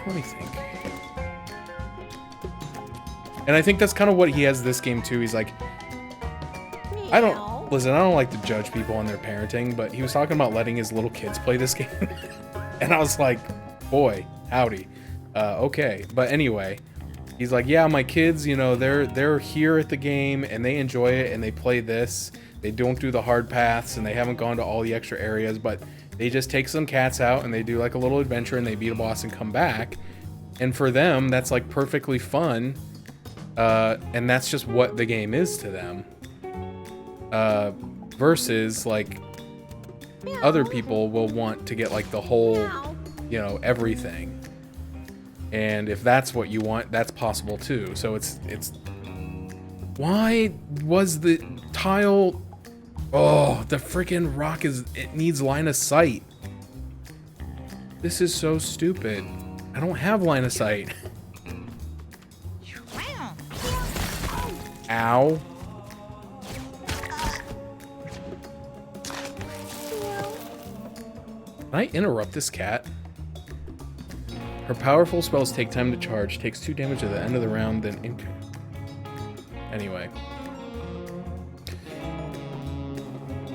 And I think that's kind of what he has this game too. He's like, I don't like to judge people on their parenting, but he was talking about letting his little kids play this game. And I was like, boy, howdy. Okay, but anyway, he's like, yeah, my kids, you know, they're here at the game and they enjoy it and they play this. They don't do the hard paths and they haven't gone to all the extra areas, but they just take some cats out and they do like a little adventure and they beat a boss and come back. And for them, that's like perfectly fun. And that's just what the game is to them. Versus like other people will want to get like the whole, you know, everything. And if that's what you want, that's possible too. So it's why was the tile... Oh, the freaking rock it needs line of sight. This is so stupid. I don't have line of sight. Ow. Can I interrupt this cat? Her powerful spells take time to charge, takes 2 damage at the end of the round, then... Anyway.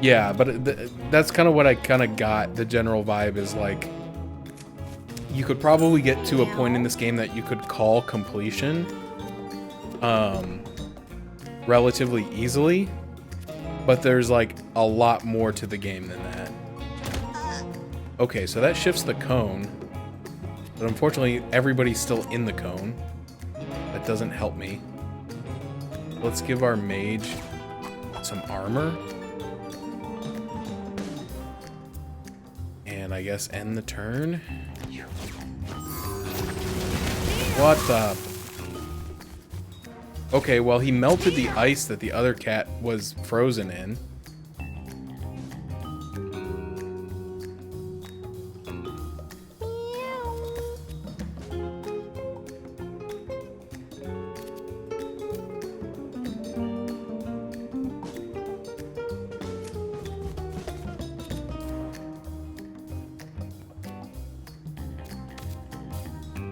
Yeah, but that's kind of what I kind of got. The general vibe is like, you could probably get to a point in this game that you could call completion. relatively easily, but there's like a lot more to the game than that. Okay, so that shifts the cone, but unfortunately everybody's still in the cone. That doesn't help me. Let's give our mage some armor. And I guess end the turn. What the? Okay, well he melted the ice that the other cat was frozen in.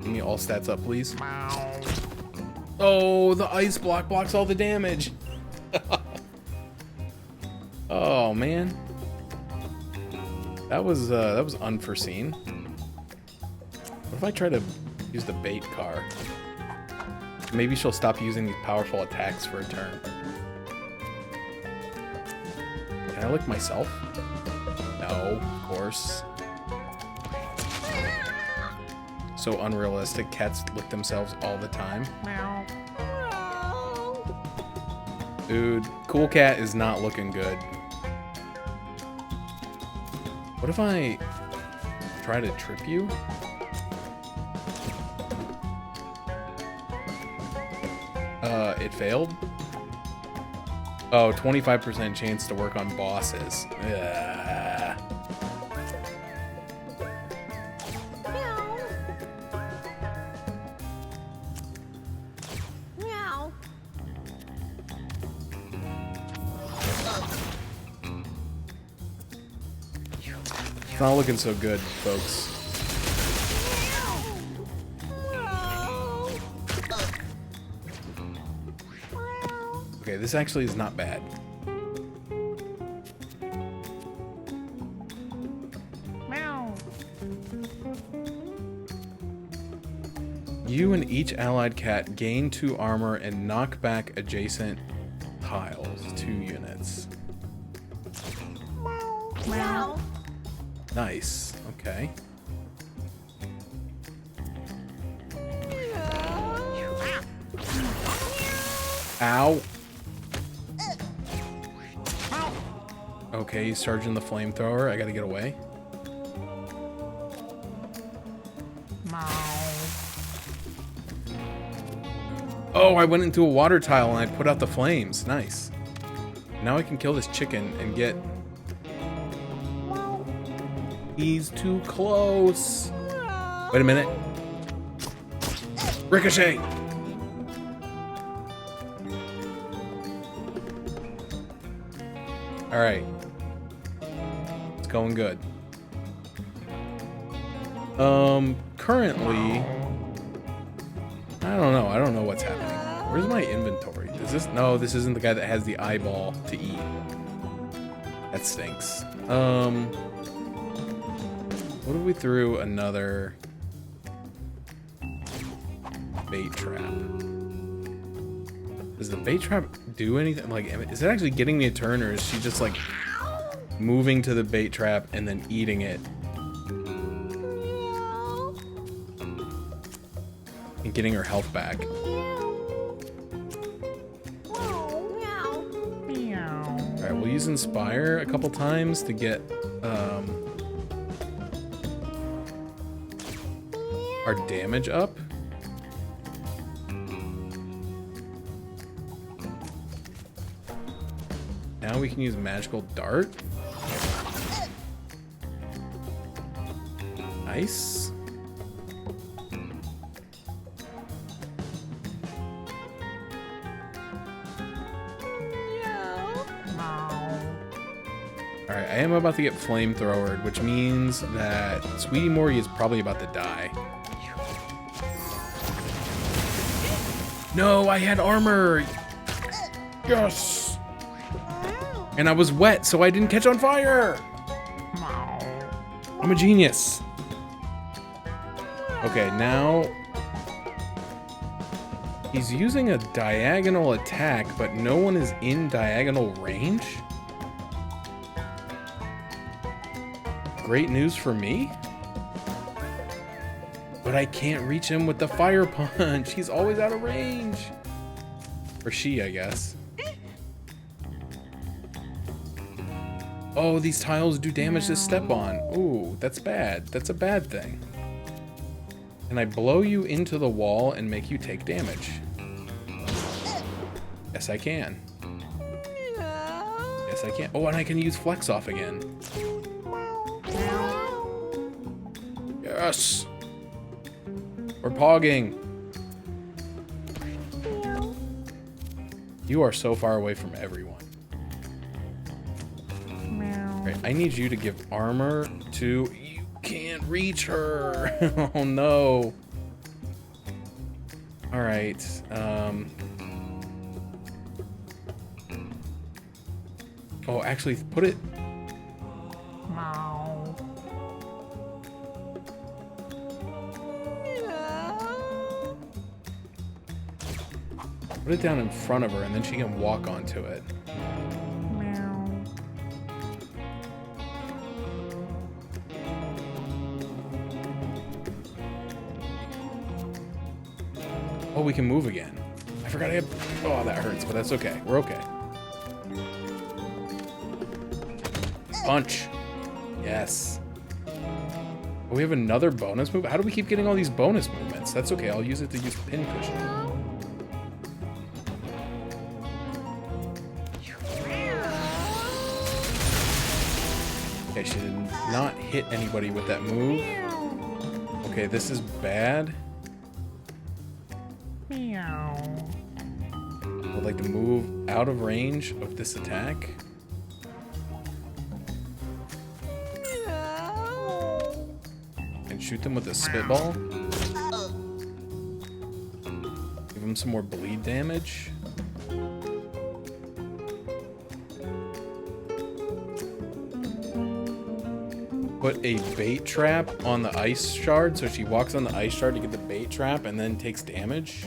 Give me all stats up, please. Oh, the ice block blocks all the damage. Oh man, that was unforeseen. What if I try to use the bait car? Maybe she'll stop using these powerful attacks for a turn. Can I lick myself? No, of course. So unrealistic. Cats lick themselves all the time. Dude, Cool Cat is not looking good. What if I try to trip you? It failed? Oh, 25% chance to work on bosses. Ugh. It's not looking so good, folks. Okay, this actually is not bad. You and each allied cat gain 2 armor and knock back adjacent tiles 2 units. Nice. Okay. Ow. Okay, he's charging the flamethrower. I gotta get away. Oh, I went into a water tile and I put out the flames. Nice. Now I can kill this chicken and get... He's too close. Wait a minute. Ricochet! Alright. It's going good. Currently... I don't know. I don't know what's happening. Where's my inventory? Is this... No, this isn't the guy that has the eyeball to eat. That stinks. What if we threw another bait trap? Does the bait trap do anything? Like, is it actually getting me a turn, or is she just like moving to the bait trap and then eating it and getting her health back? Alright, we'll use Inspire a couple times to get our damage up. Now we can use Magical Dart. Nice. Alright, I am about to get flamethrowered, which means that Sweetie Morty is probably about to die. No, I had armor! Yes! And I was wet, so I didn't catch on fire! I'm a genius. Okay, now... He's using a diagonal attack, but no one is in diagonal range? Great news for me? But I can't reach him with the fire punch. He's always out of range. Or she, I guess. Oh, these tiles do damage to step on. Ooh, that's bad. That's a bad thing. Can I blow you into the wall and make you take damage? Yes, I can. Yes, I can. Oh, and I can use Flex Off again. Yes! We're pogging. You are so far away from everyone. Right, I need you to give armor to... You can't reach her! Oh no! Alright, Oh, actually, put it... Put it down in front of her, and then she can walk onto it. Oh, we can move again. I forgot I had... Oh, that hurts, but that's okay. We're okay. Punch. Yes. Oh, we have another bonus move? How do we keep getting all these bonus movements? That's okay. I'll use it to use Pincushion. Okay, she did not hit anybody with that move. Okay, this is bad. I'd like to move out of range of this attack. And shoot them with a spitball. Give them some more bleed damage. Put a bait trap on the ice shard, so she walks on the ice shard to get the bait trap and then takes damage.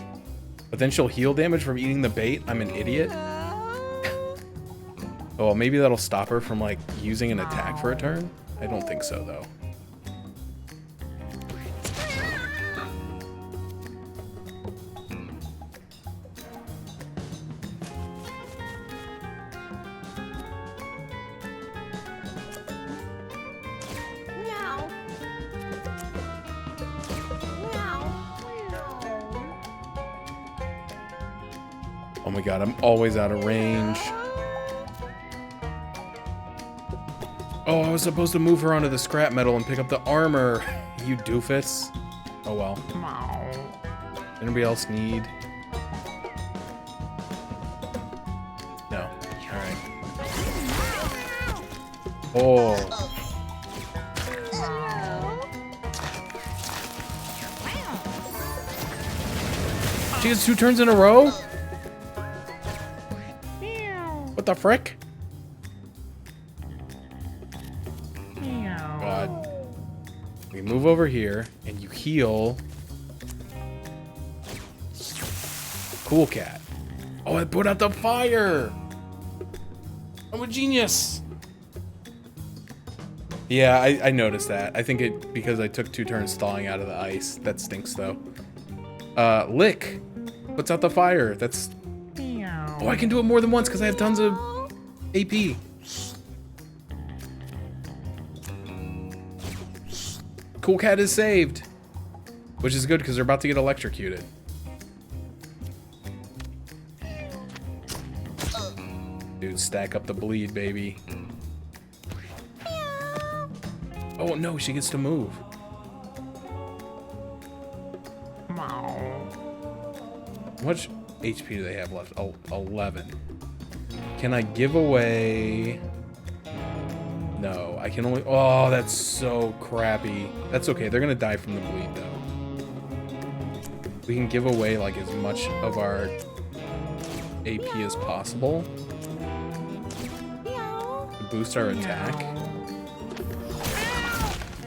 But then she'll heal damage from eating the bait. I'm an idiot. Oh, maybe that'll stop her from, like, using an attack for a turn? I don't think so, though. Oh my god, I'm always out of range. Oh, I was supposed to move her onto the scrap metal and pick up the armor. You doofus. Oh well. Anybody else need? No. Alright. Oh. She gets 2 turns in a row? What the frick? God. We move over here and you heal. Cool cat. Oh, I put out the fire! I'm a genius! Yeah, I noticed that. I think it because I took 2 turns thawing out of the ice. That stinks though. Lick puts out the fire. That's... Oh, I can do it more than once because I have tons of AP. Cool cat is saved. Which is good because they're about to get electrocuted. Dude, stack up the bleed, baby. Oh no, she gets to move. How much HP do they have left? 11. Can I give away... No, I can only... Oh, that's so crappy. That's okay. They're going to die from the bleed, though. We can give away, like, as much of our AP as possible. To boost our attack.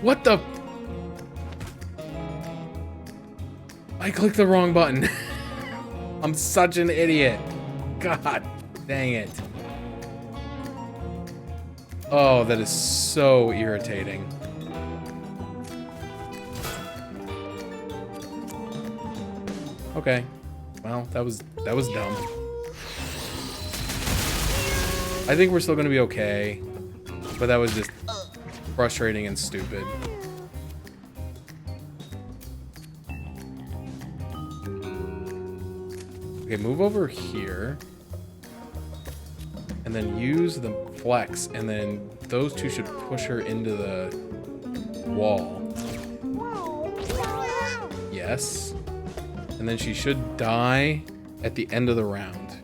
What the... I clicked the wrong button. I'm such an idiot. God dang it. Oh, that is so irritating. Okay. Well, that was dumb. I think we're still gonna be okay, but that was just frustrating and stupid. Okay, move over here. And then use the flex, and then those two should push her into the wall. Yes. And then she should die at the end of the round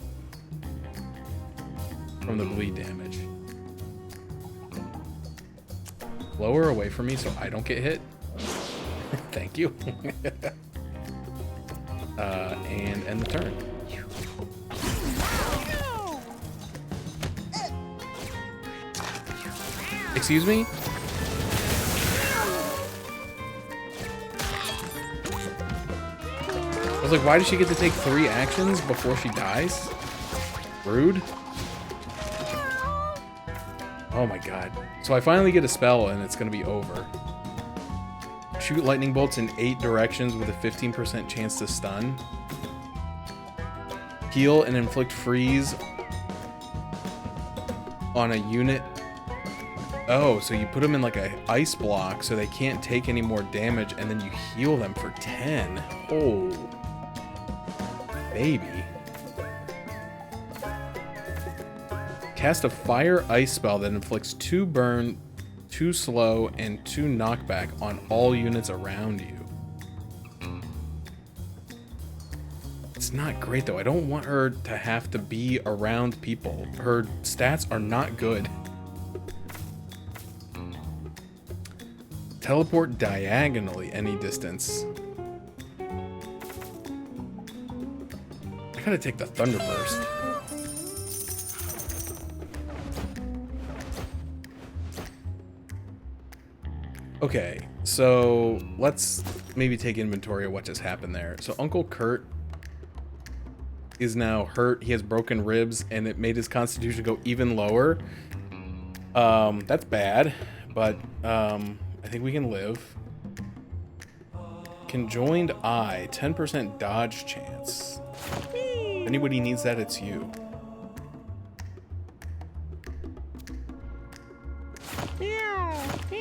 from the bleed damage. Blow her away from me so I don't get hit. Thank you. And end the turn. Excuse me? I was like, why does she get to take 3 actions before she dies? Rude. Oh my god. So I finally get a spell and it's gonna be over. Shoot lightning bolts in 8 directions with a 15% chance to stun. Heal and inflict freeze on a unit. Oh, so you put them in like a ice block so they can't take any more damage, and then you heal them for 10. Oh, baby. Cast a fire ice spell that inflicts 2 burn, 2 slow, and 2 knockback on all units around you. It's not great though. I don't want her to have to be around people. Her stats are not good. Teleport diagonally any distance. I gotta take the Thunderburst. Okay, so let's maybe take inventory of what just happened there. So Uncle Kurt is now hurt. He has broken ribs, and it made his constitution go even lower. That's bad, but I think we can live. Conjoined eye, 10% dodge chance. If anybody needs that, it's you.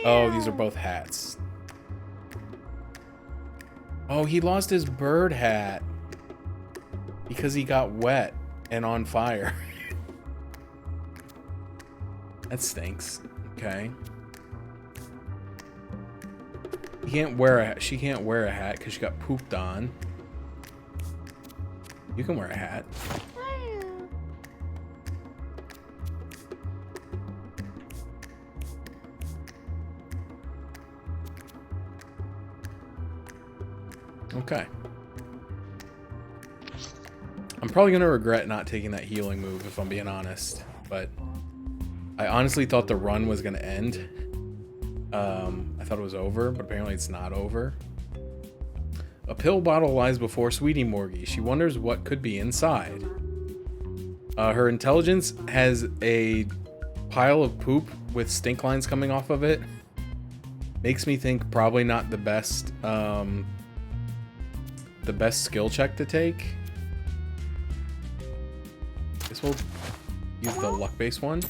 Oh, these are both hats. Oh, he lost his bird hat because he got wet and on fire. That stinks. Okay. He can't wear a hat. She can't wear a hat because she got pooped on. You can wear a hat. Okay. I'm probably going to regret not taking that healing move if I'm being honest, but I honestly thought the run was going to end. I thought it was over, but apparently it's not over. A pill bottle lies before Sweetie Morgie. She wonders what could be inside. Her intelligence has a pile of poop with stink lines coming off of it. Makes me think probably not the best skill check to take. Guess we'll use the luck-based one.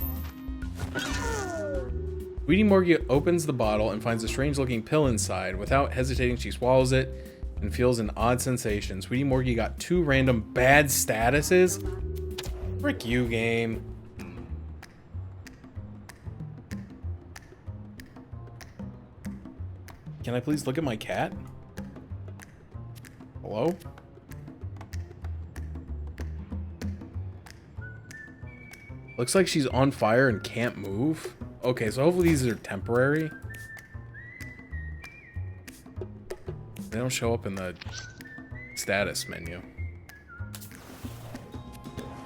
Sweetie Morgie opens the bottle and finds a strange-looking pill inside. Without hesitating, she swallows it and feels an odd sensation. Sweetie Morgie got 2 random bad statuses. Frick you, game. Can I please look at my cat? Hello? Looks like she's on fire and can't move. Okay, so hopefully these are temporary. They don't show up in the status menu.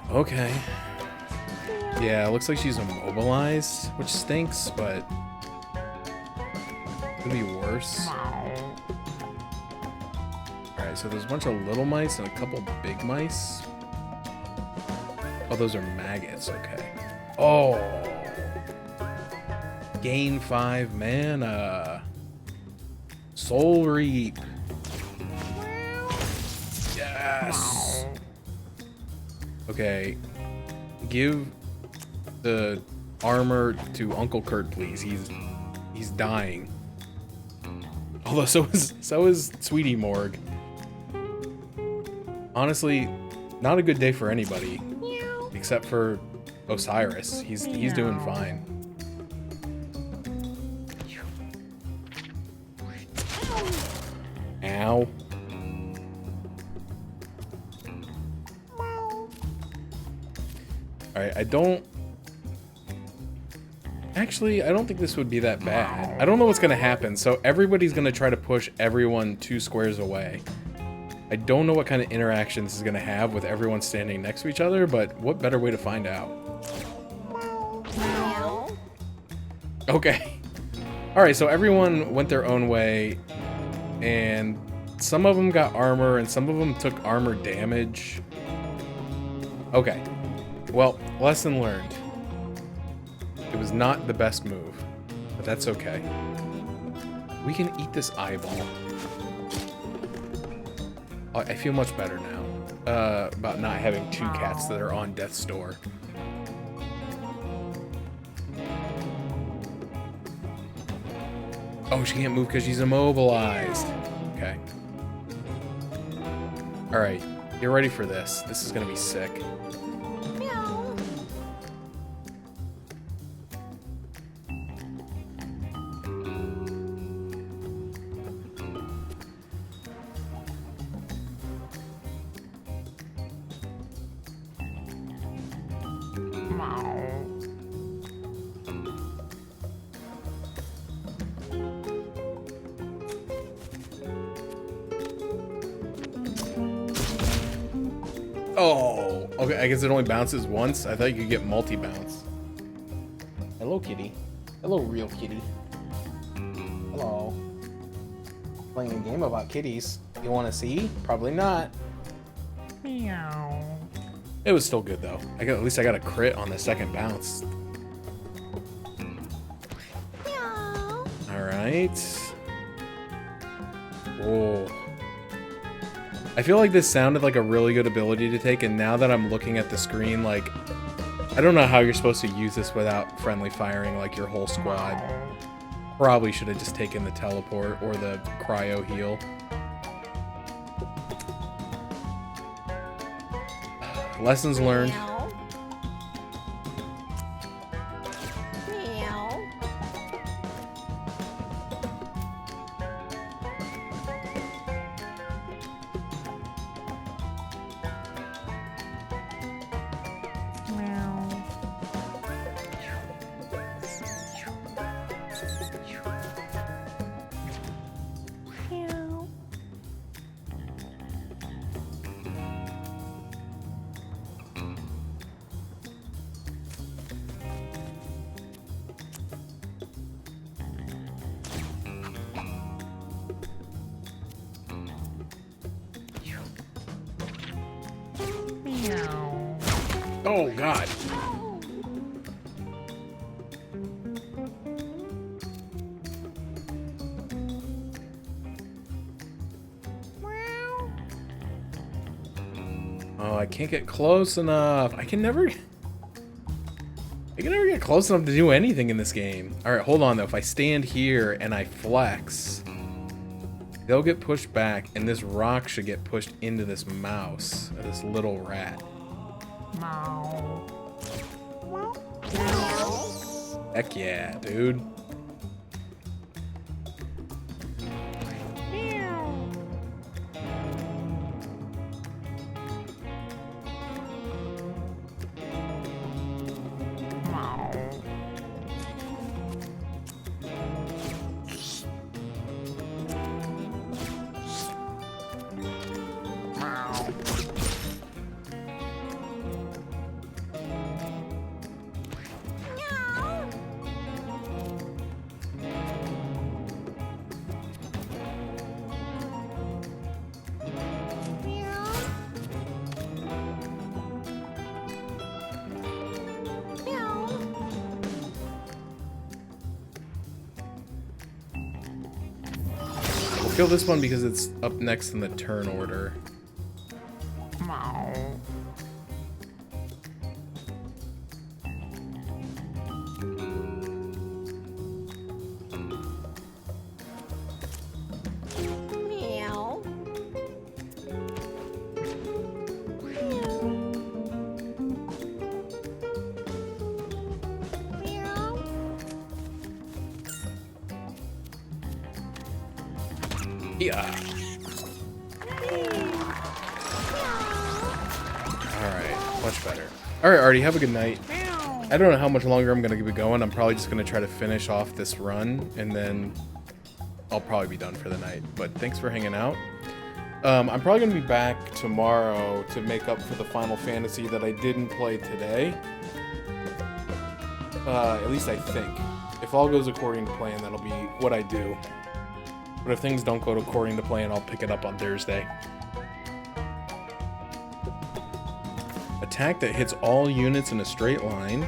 Okay. Yeah, it looks like she's immobilized, which stinks, but it's gonna be worse. Alright, Alright, so there's a bunch of little mice and a couple big mice. Oh, those are maggots, okay. Oh! Gain 5 mana. Soul Reap. Yes! Okay. Give the armor to Uncle Kurt, please. He's dying. Although so is Sweetie Morg. Honestly, not a good day for anybody. Except for Osiris. He's doing fine. Ow. Alright, I don't think this would be that bad. I don't know what's gonna happen, so everybody's gonna try to push everyone 2 squares away. I don't know what kind of interaction this is gonna have with everyone standing next to each other, but what better way to find out? Okay. Alright, so everyone went their own way, and some of them got armor, and some of them took armor damage. Okay. Well, lesson learned. It was not the best move, but that's okay. We can eat this eyeball. I feel much better now about not having 2 cats that are on death's door. Oh, she can't move because she's immobilized. Okay. Alright, get ready for this. This is gonna be sick. Oh, okay, I guess it only bounces once. I thought you could get multi-bounce. Hello, kitty. Hello, real kitty. Hello. Playing a game about kitties. You want to see? Probably not. Meow. It was still good though. At least I got a crit on the second bounce. Meow. All right. Whoa. I feel like this sounded like a really good ability to take, and now that I'm looking at the screen, like, I don't know how you're supposed to use this without friendly firing, like, your whole squad. Probably should have just taken the teleport or the cryo heal. Lessons learned. Oh, God. Oh, I can't get close enough. I can never get close enough to do anything in this game. All right, hold on, though. If I stand here and I flex, they'll get pushed back, and this rock should get pushed into this mouse, this little rat. Heck yeah, dude. Kill this one because it's up next in the turn order. Meow. Meow. Yeah. Alright, much better. Alright, Artie, have a good night. I don't know how much longer I'm going to be going. I'm probably just going to try to finish off this run, and then I'll probably be done for the night. But thanks for hanging out. I'm probably going to be back tomorrow to make up for the Final Fantasy that I didn't play today. At least I think. If all goes according to plan, that'll be what I do. But if things don't go according to plan, I'll pick it up on Thursday. Attack that hits all units in a straight line.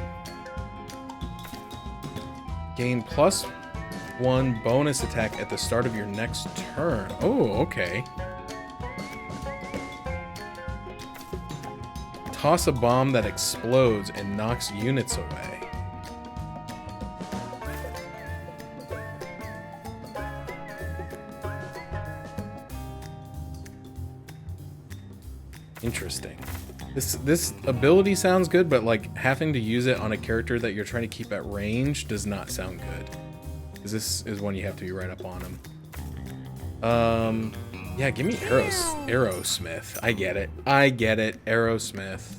Gain +1 bonus attack at the start of your next turn. Oh, okay. Toss a bomb that explodes and knocks units away. Interesting. This ability sounds good, but like having to use it on a character that you're trying to keep at range does not sound good. Because this is one you have to be right up on him. Yeah, give me Aerosmith. I get it. I get it. Aerosmith.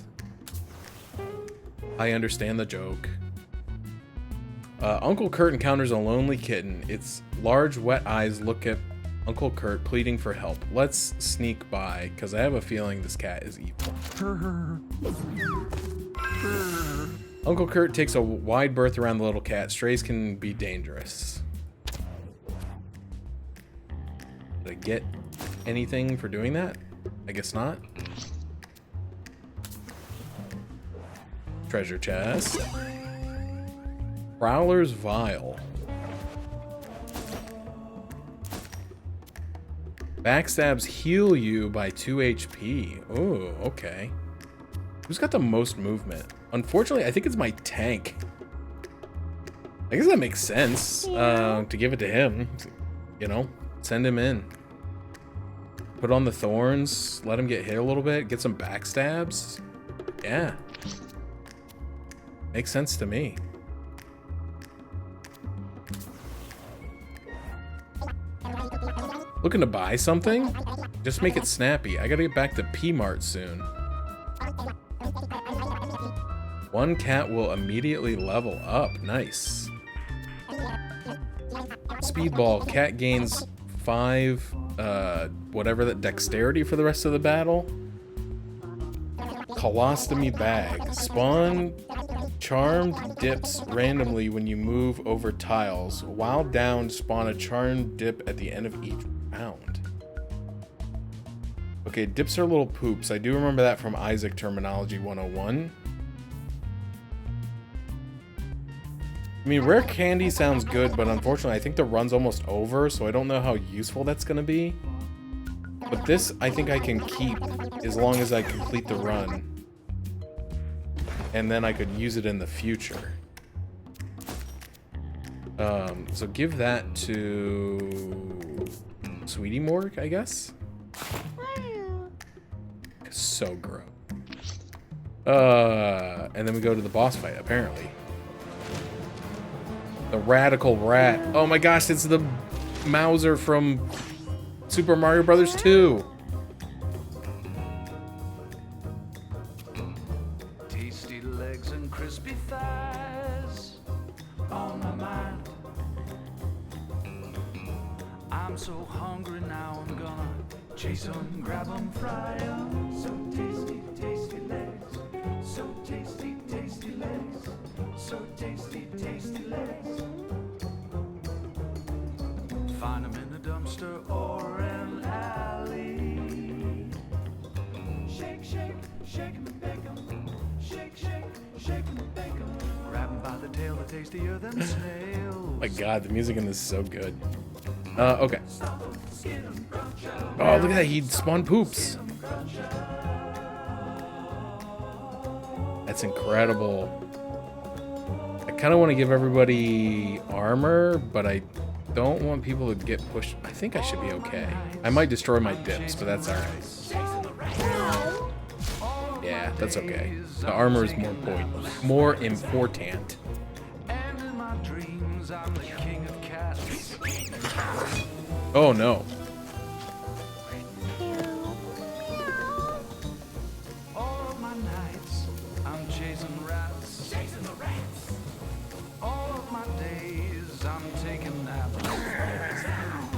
I understand the joke. Uncle Kurt encounters a lonely kitten. Its large, wet eyes look at Uncle Kurt, pleading for help. Let's sneak by, because I have a feeling this cat is evil. Uncle Kurt takes a wide berth around the little cat. Strays can be dangerous. Did I get anything for doing that? I guess not. Treasure chest. Prowler's Vial. Backstabs heal you by 2 HP. Oh, okay. Who's got the most movement? Unfortunately, I think it's my tank. I guess that makes sense to give it to him. You know, send him in. Put on the thorns, let him get hit a little bit, get some backstabs. Yeah. Makes sense to me. Looking to buy something? Just make it snappy. I gotta get back to P-Mart soon. One cat will immediately level up. Nice. Speedball. Cat gains 5, whatever that dexterity for the rest of the battle. Colostomy bag. Spawn charmed dips randomly when you move over tiles. While down, spawn a charmed dip at the end of each round. Okay, dips are little poops. I do remember that from Isaac Terminology 101. I mean, rare candy sounds good, but unfortunately I think the run's almost over, so I don't know how useful that's gonna be. But this, I think I can keep as long as I complete the run. And then I could use it in the future. So give that to Sweetie Morgue, I guess. So gross. And then we go to the boss fight, apparently. The Radical Rat. Oh my gosh, it's the Mauser from Super Mario Brothers 2. Tasty legs and crispy thighs on my mind. I'm so hungry now, I'm gonna chase 'em, grab 'em, fry 'em. So tasty, tasty legs. So tasty, tasty legs. So tasty, tasty legs. Find 'em in a dumpster or an alley. Shake, shake, shake 'em and bake 'em. Shake, shake, shake 'em and bake 'em. Grab 'em by the tail, they're tastier than snails. My God, the music in this is so good. Okay. Oh, look at that. He spawned poops. That's incredible. I kind of want to give everybody armor, but I don't want people to get pushed. I think I should be okay. I might destroy my dips, but that's alright. Yeah, that's okay. The armor is more important. More important. And in my dreams, I'm the king of cats. Oh no. All of my nights, I'm chasing rats. Chasing the rats. All of my days, I'm taking naps.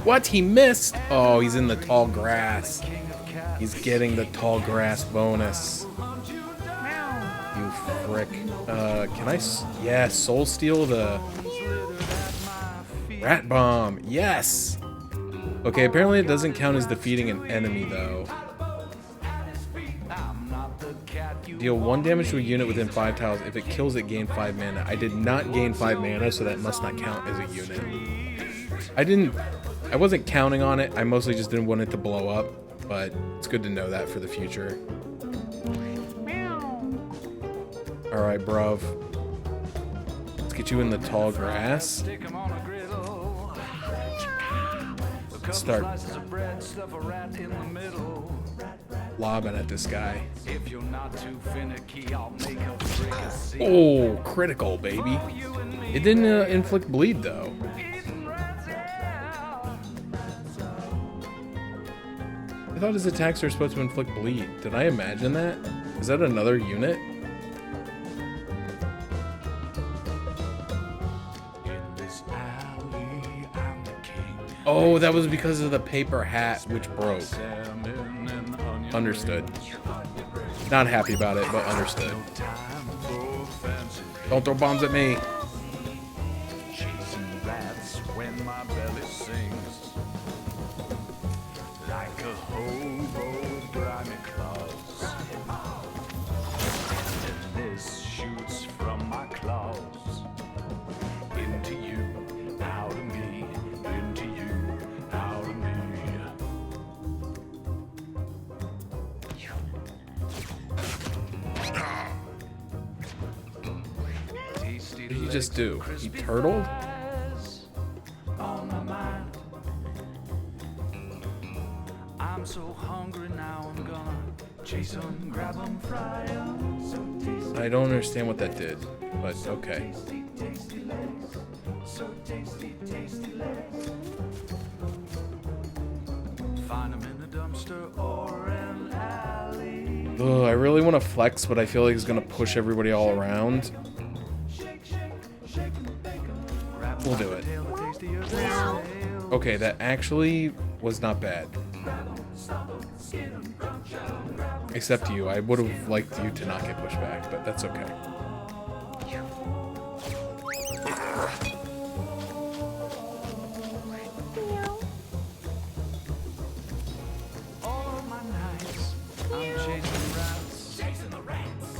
What? He missed? Oh, he's in the tall grass. King of cats. He's getting the tall grass bonus. Hunt you down. You frick. Can I? Yeah, soul steal the Littered at my feet. rat bomb. Yes. Okay, apparently it doesn't count as defeating an enemy though. I'm not the cat you Deal 1 damage to a unit within 5 tiles. If it kills it, gain 5 mana. I did not gain 5 mana, so that must not count as a unit. I wasn't counting on it. I mostly just didn't want it to blow up, but it's good to know that for the future. Alright, bruv. Let's get you in the tall grass. stick 'em on a griddle. A couple Start. slices of bread, stuff a rat in the middle. Lobbing at this guy. If you're not too finicky, I'll make a fricassee. Oh, critical, baby. You and me It didn't inflict bleed, though. eating rats out. I thought his attacks were supposed to inflict bleed. Did I imagine that? Is that another unit? In this alley, I'm the king. Oh, that was because of the paper hat, which broke. Salmon and onion Understood. rings. Not happy about it, but understood. Time for fancy Don't throw bombs at me. chasing rats when my belly sings. Like a hobo with grimy claws. And this shoots from my claws. Into you, out of me. Into you, out of me. Tasty What did he just do? He turtled? on my mind. I'm so hungry now, I'm gonna chase 'em, grab 'em, fry 'em. So tasty, I don't understand what that did, but okay. tasty, tasty legs. So tasty, tasty legs. Find 'em in the dumpster or an alley. Ugh, I really want to flex, but I feel like he's gonna push everybody all around. Shake, shake, shake 'em, bake 'em. Grab We'll by do the it. tail, the tastier the tail. Okay, that actually was not bad. Except you. I would have liked you to not get pushed back, but that's okay. All of my nights, I'm chasing rats. Chasing the rats.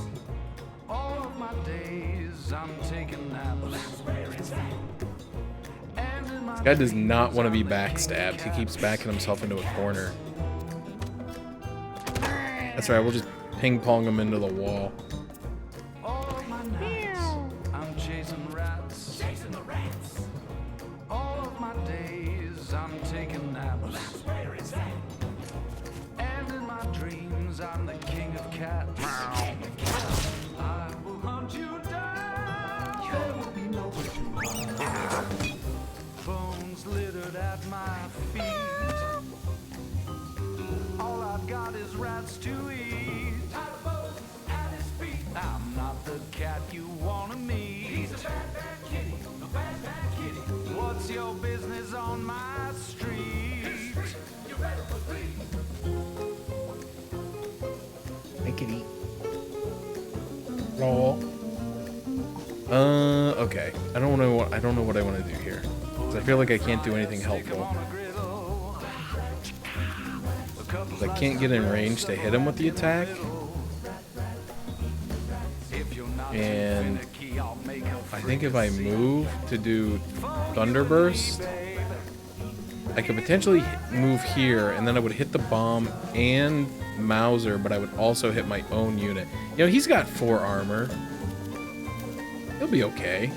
All of my days, I'm taking naps. And in my This guy does not want to be backstabbed. He keeps backing himself into a corner. That's right, we'll just ping pong him into the wall. all of my nights, I'm chasing rats. Chasing the rats. All of my days, I'm taking naps. And in my dreams, I'm the king of cats. I will hunt you down. There will be nowhere to hide. Bones littered at my feet. All I've got is rats to eat. At his feet. I'm not the cat you wanna meet. He's a bad, bad kitty. A bad, bad kitty. What's your business on my street? You better believe. I could eat. Roll. Okay. I don't know what I want to do here. 'Cause I feel like I can't do anything helpful. I can't get in range to hit him with the attack. And I think if I move to do Thunderburst, I could potentially move here, and then I would hit the bomb and Mauser, but I would also hit my own unit. You know, he's got 4 armor. He'll be okay.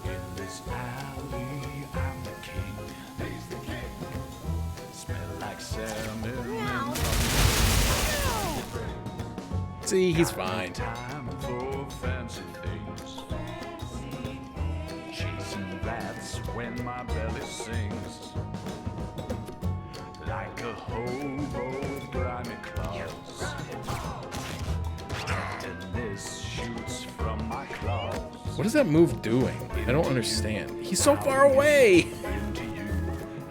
In this alley, I'm the king. He's the king. Smell like salmon. See, he's fine. Time for fancy things. Chasing rats when my belly sings. Like a hobo, grimy claws. And this shoots from my claws. What is that move doing? I don't understand. He's so far away! Into you,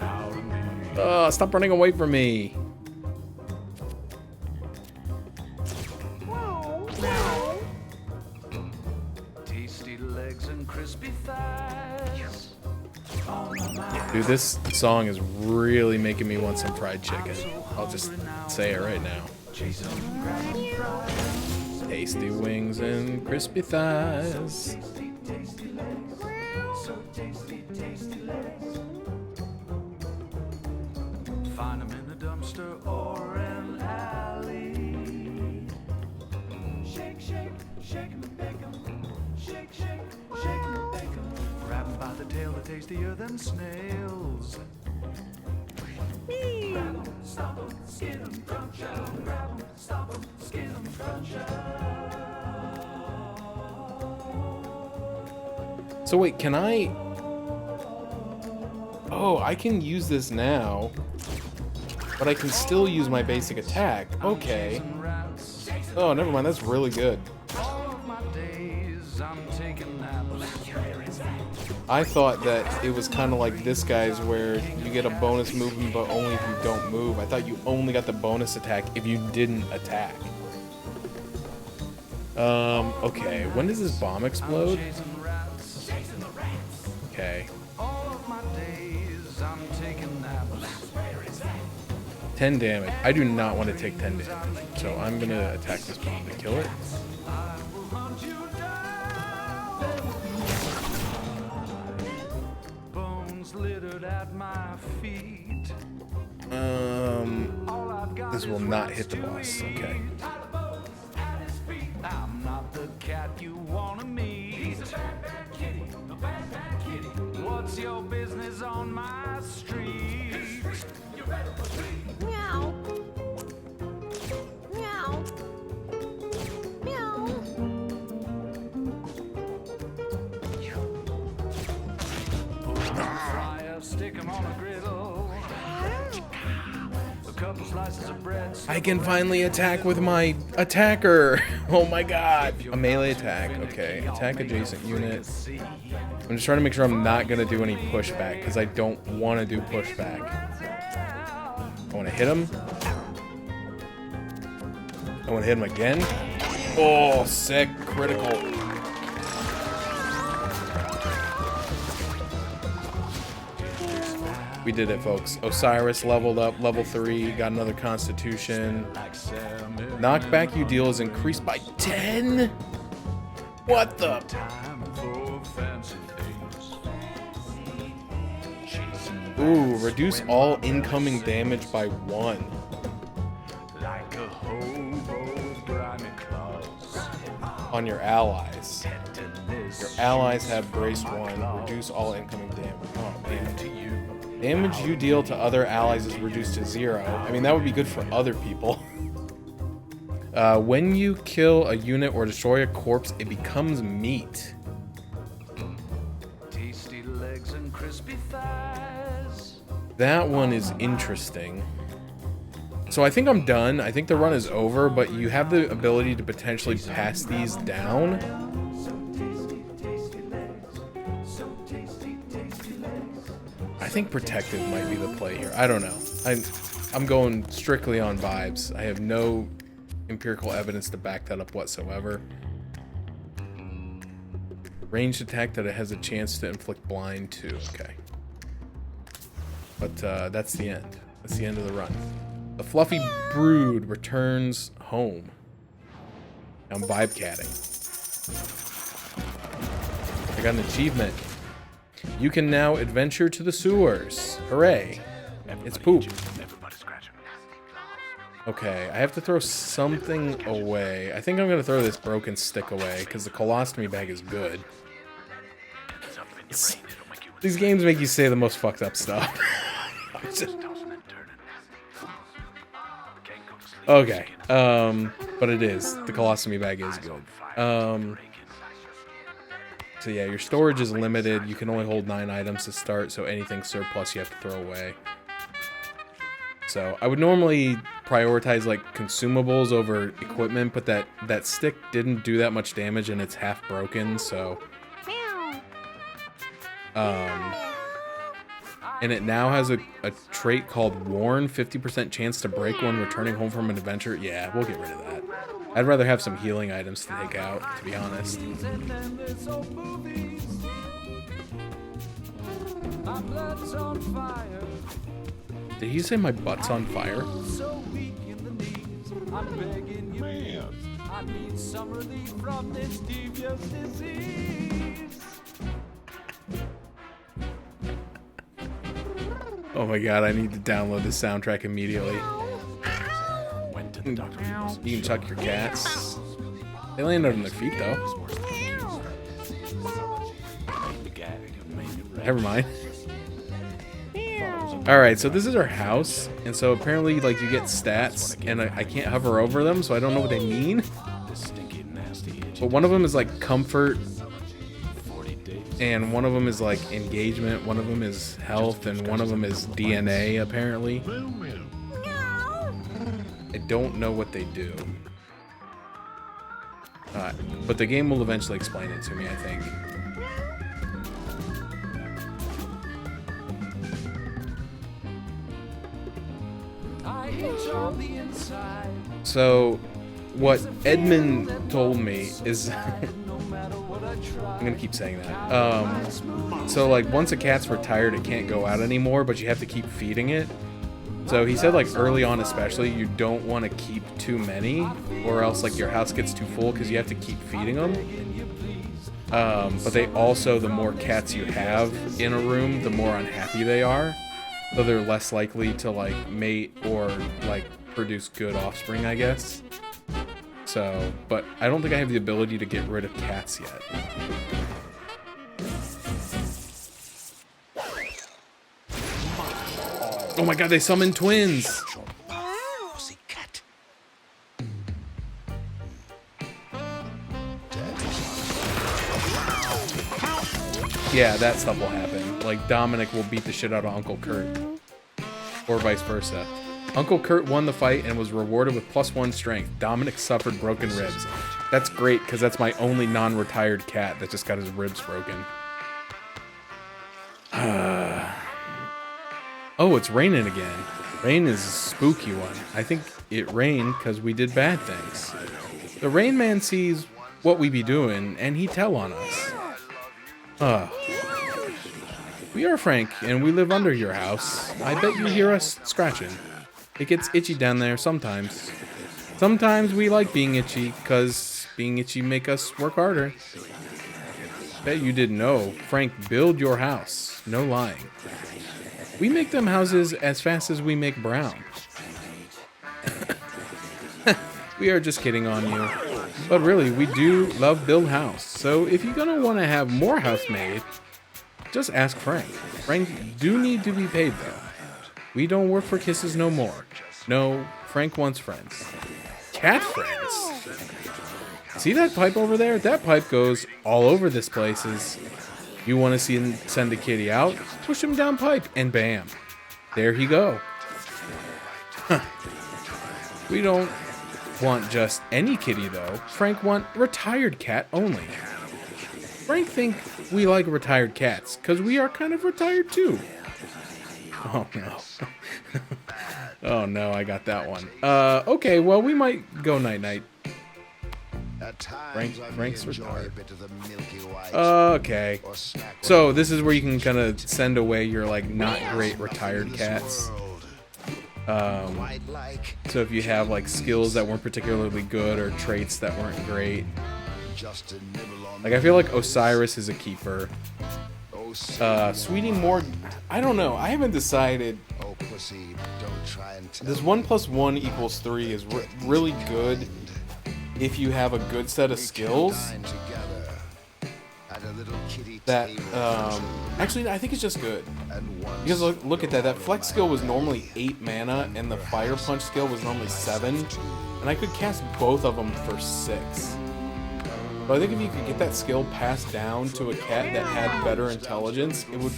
out of me. Oh, stop running away from me. Tasty legs and crispy thighs. Dude, this song is really making me want some fried chicken. I'll just say it right now. Tasty wings and crispy thighs. Find them in a dumpster or an alley. Shake, shake, shake 'em and bake 'em. Shake, shake, shake 'em and bake 'em. Grab 'em by the tail, they're tastier than snails. Grab 'em, stop 'em, skin 'em, crunch 'em. Grab 'em, stop 'em, skin 'em, crunch 'em. So wait, can I... Oh, I can use this now, but I can still use my basic attack. Okay. Oh, never mind, that's really good. All of my days, I'm taking naps. I thought that it was kind of like this guy's where you get a bonus movement, but only if you don't move. I thought you only got the bonus attack if you didn't attack. Okay, when does this bomb explode? Chasing rats. Okay. All of my days, I'm taking naps. 10 damage. I do not want to take 10 damage, so I'm gonna attack this bomb to kill it. I will hunt you down. Bones littered at my feet. All I've got This will is not rats hit the to boss. eat. Okay. I'm not the cat you wanna meet. He's a bad, bad kitty. A bad, bad kitty. What's your business on my street? You better retreat. Meow. Meow. Meow. Put 'em on a fryer, stick 'em on a griddle. A couple slices of bread. I can finally attack with my attacker. Oh my god. A melee attack. Okay. Attack adjacent unit. I'm just trying to make sure I'm not going to do any pushback because I don't want to do pushback. I want to hit him. I want to hit him again. Oh, sick. Critical. We did it, folks. Osiris leveled up, level 3, got another constitution. Knockback you deal is increased by 10? What the? Time for fancy things. Ooh, reduce all incoming damage by 1. Like a hobo, grimy claws. On your allies. Your allies have brace 1. Reduce all incoming damage. Oh, man. To you. Damage you deal to other allies is reduced to 0. I mean, that would be good for other people. When you kill a unit or destroy a corpse, it becomes meat. Tasty legs and crispy thighs. That one is interesting. So I think I'm done. I think the run is over, but you have the ability to potentially pass these down. I think protective might be the play here. I don't know. I'm going strictly on vibes. I have no empirical evidence to back that up whatsoever. Ranged attack that it has a chance to inflict blind to. Okay. But that's the end. That's the end of the run. The fluffy brood returns home. I'm vibe catting. I got an achievement. You can now adventure to the sewers. Hooray. It's poop. Okay, I have to throw something away. I think I'm going to throw this broken stick away because the colostomy bag is good. These games make you say the most fucked up stuff. Okay, but it is. The colostomy bag is good. So yeah, your storage is limited. You can only hold 9 items to start, so anything surplus you have to throw away. So I would normally prioritize like consumables over equipment, but that stick didn't do that much damage and it's half broken, so and it now has a trait called Warn, 50% chance to break when returning home from an adventure. Yeah, we'll get rid of that. I'd rather have some healing items to take out, to be honest. Did he say my butt's on fire? Man. I need some relief from this devious disease. Oh my god, I need to download this soundtrack immediately. Went to the doctor. You can chuck your cats. They landed on their feet though. Never mind. Alright, so this is our house, and so apparently like you get stats, and I can't hover over them, so I don't know what they mean. But one of them is like comfort, and one of them is like engagement, one of them is health, and one of them is DNA apparently. I don't know what they do. But the game will eventually explain it to me, I think. So, what Edmund told me is... I'm gonna keep saying that. So, like, once a cat's retired, it can't go out anymore, but you have to keep feeding it. So he said, like, early on especially, you don't want to keep too many, or else, like, your house gets too full because you have to keep feeding them. But they also, the more cats you have in a room, the more unhappy they are. So they're less likely to, like, mate or, like, produce good offspring, I guess. So, but I don't think I have the ability to get rid of cats yet. Oh my god, they summoned twins! Yeah, that stuff will happen. Like, Dominic will beat the shit out of Uncle Kurt. Or vice versa. Uncle Kurt won the fight and was rewarded with +1 strength. Dominic suffered broken ribs. That's great, because that's my only non-retired cat that just got his ribs broken. Oh, it's raining again. Rain is a spooky one. I think it rained because we did bad things. The Rain Man sees what we be doing, and he tell on us. We are Frank, and we live under your house. I bet you hear us scratching. It gets itchy down there sometimes. Sometimes we like being itchy, because being itchy make us work harder. Bet you didn't know. Frank build your house. No lying. We make them houses as fast as we make brown. We are just kidding on you. But really, we do love build house. So if you're gonna want to have more house made, just ask Frank. Frank do need to be paid though. We don't work for kisses no more. No, Frank wants friends. Cat friends? See that pipe over there? That pipe goes all over this places. You want to send a kitty out? Push him down pipe, and bam. There he go. Huh. We don't want just any kitty, though. Frank want retired cat only. Frank think we like retired cats, because we are kind of retired, too. Oh, no. Oh, no, I got that one. Okay, well, we might go night-night. Frank's retired. Okay. So this is where you can kind of send away your like not great retired cats. So if you have like skills that weren't particularly good or traits that weren't great. Like I feel like Osiris is a keeper. Sweetie More, I don't know. I haven't decided. Oh, pussy, don't try and tell This 1 + 1 = 3 is really good if you have a good set of skills. That actually, I think it's just good because look at that. That flex skill was normally 8 mana, and the fire punch skill was normally 7, and I could cast both of them for 6. But I think if you could get that skill passed down to a cat that had better intelligence, it would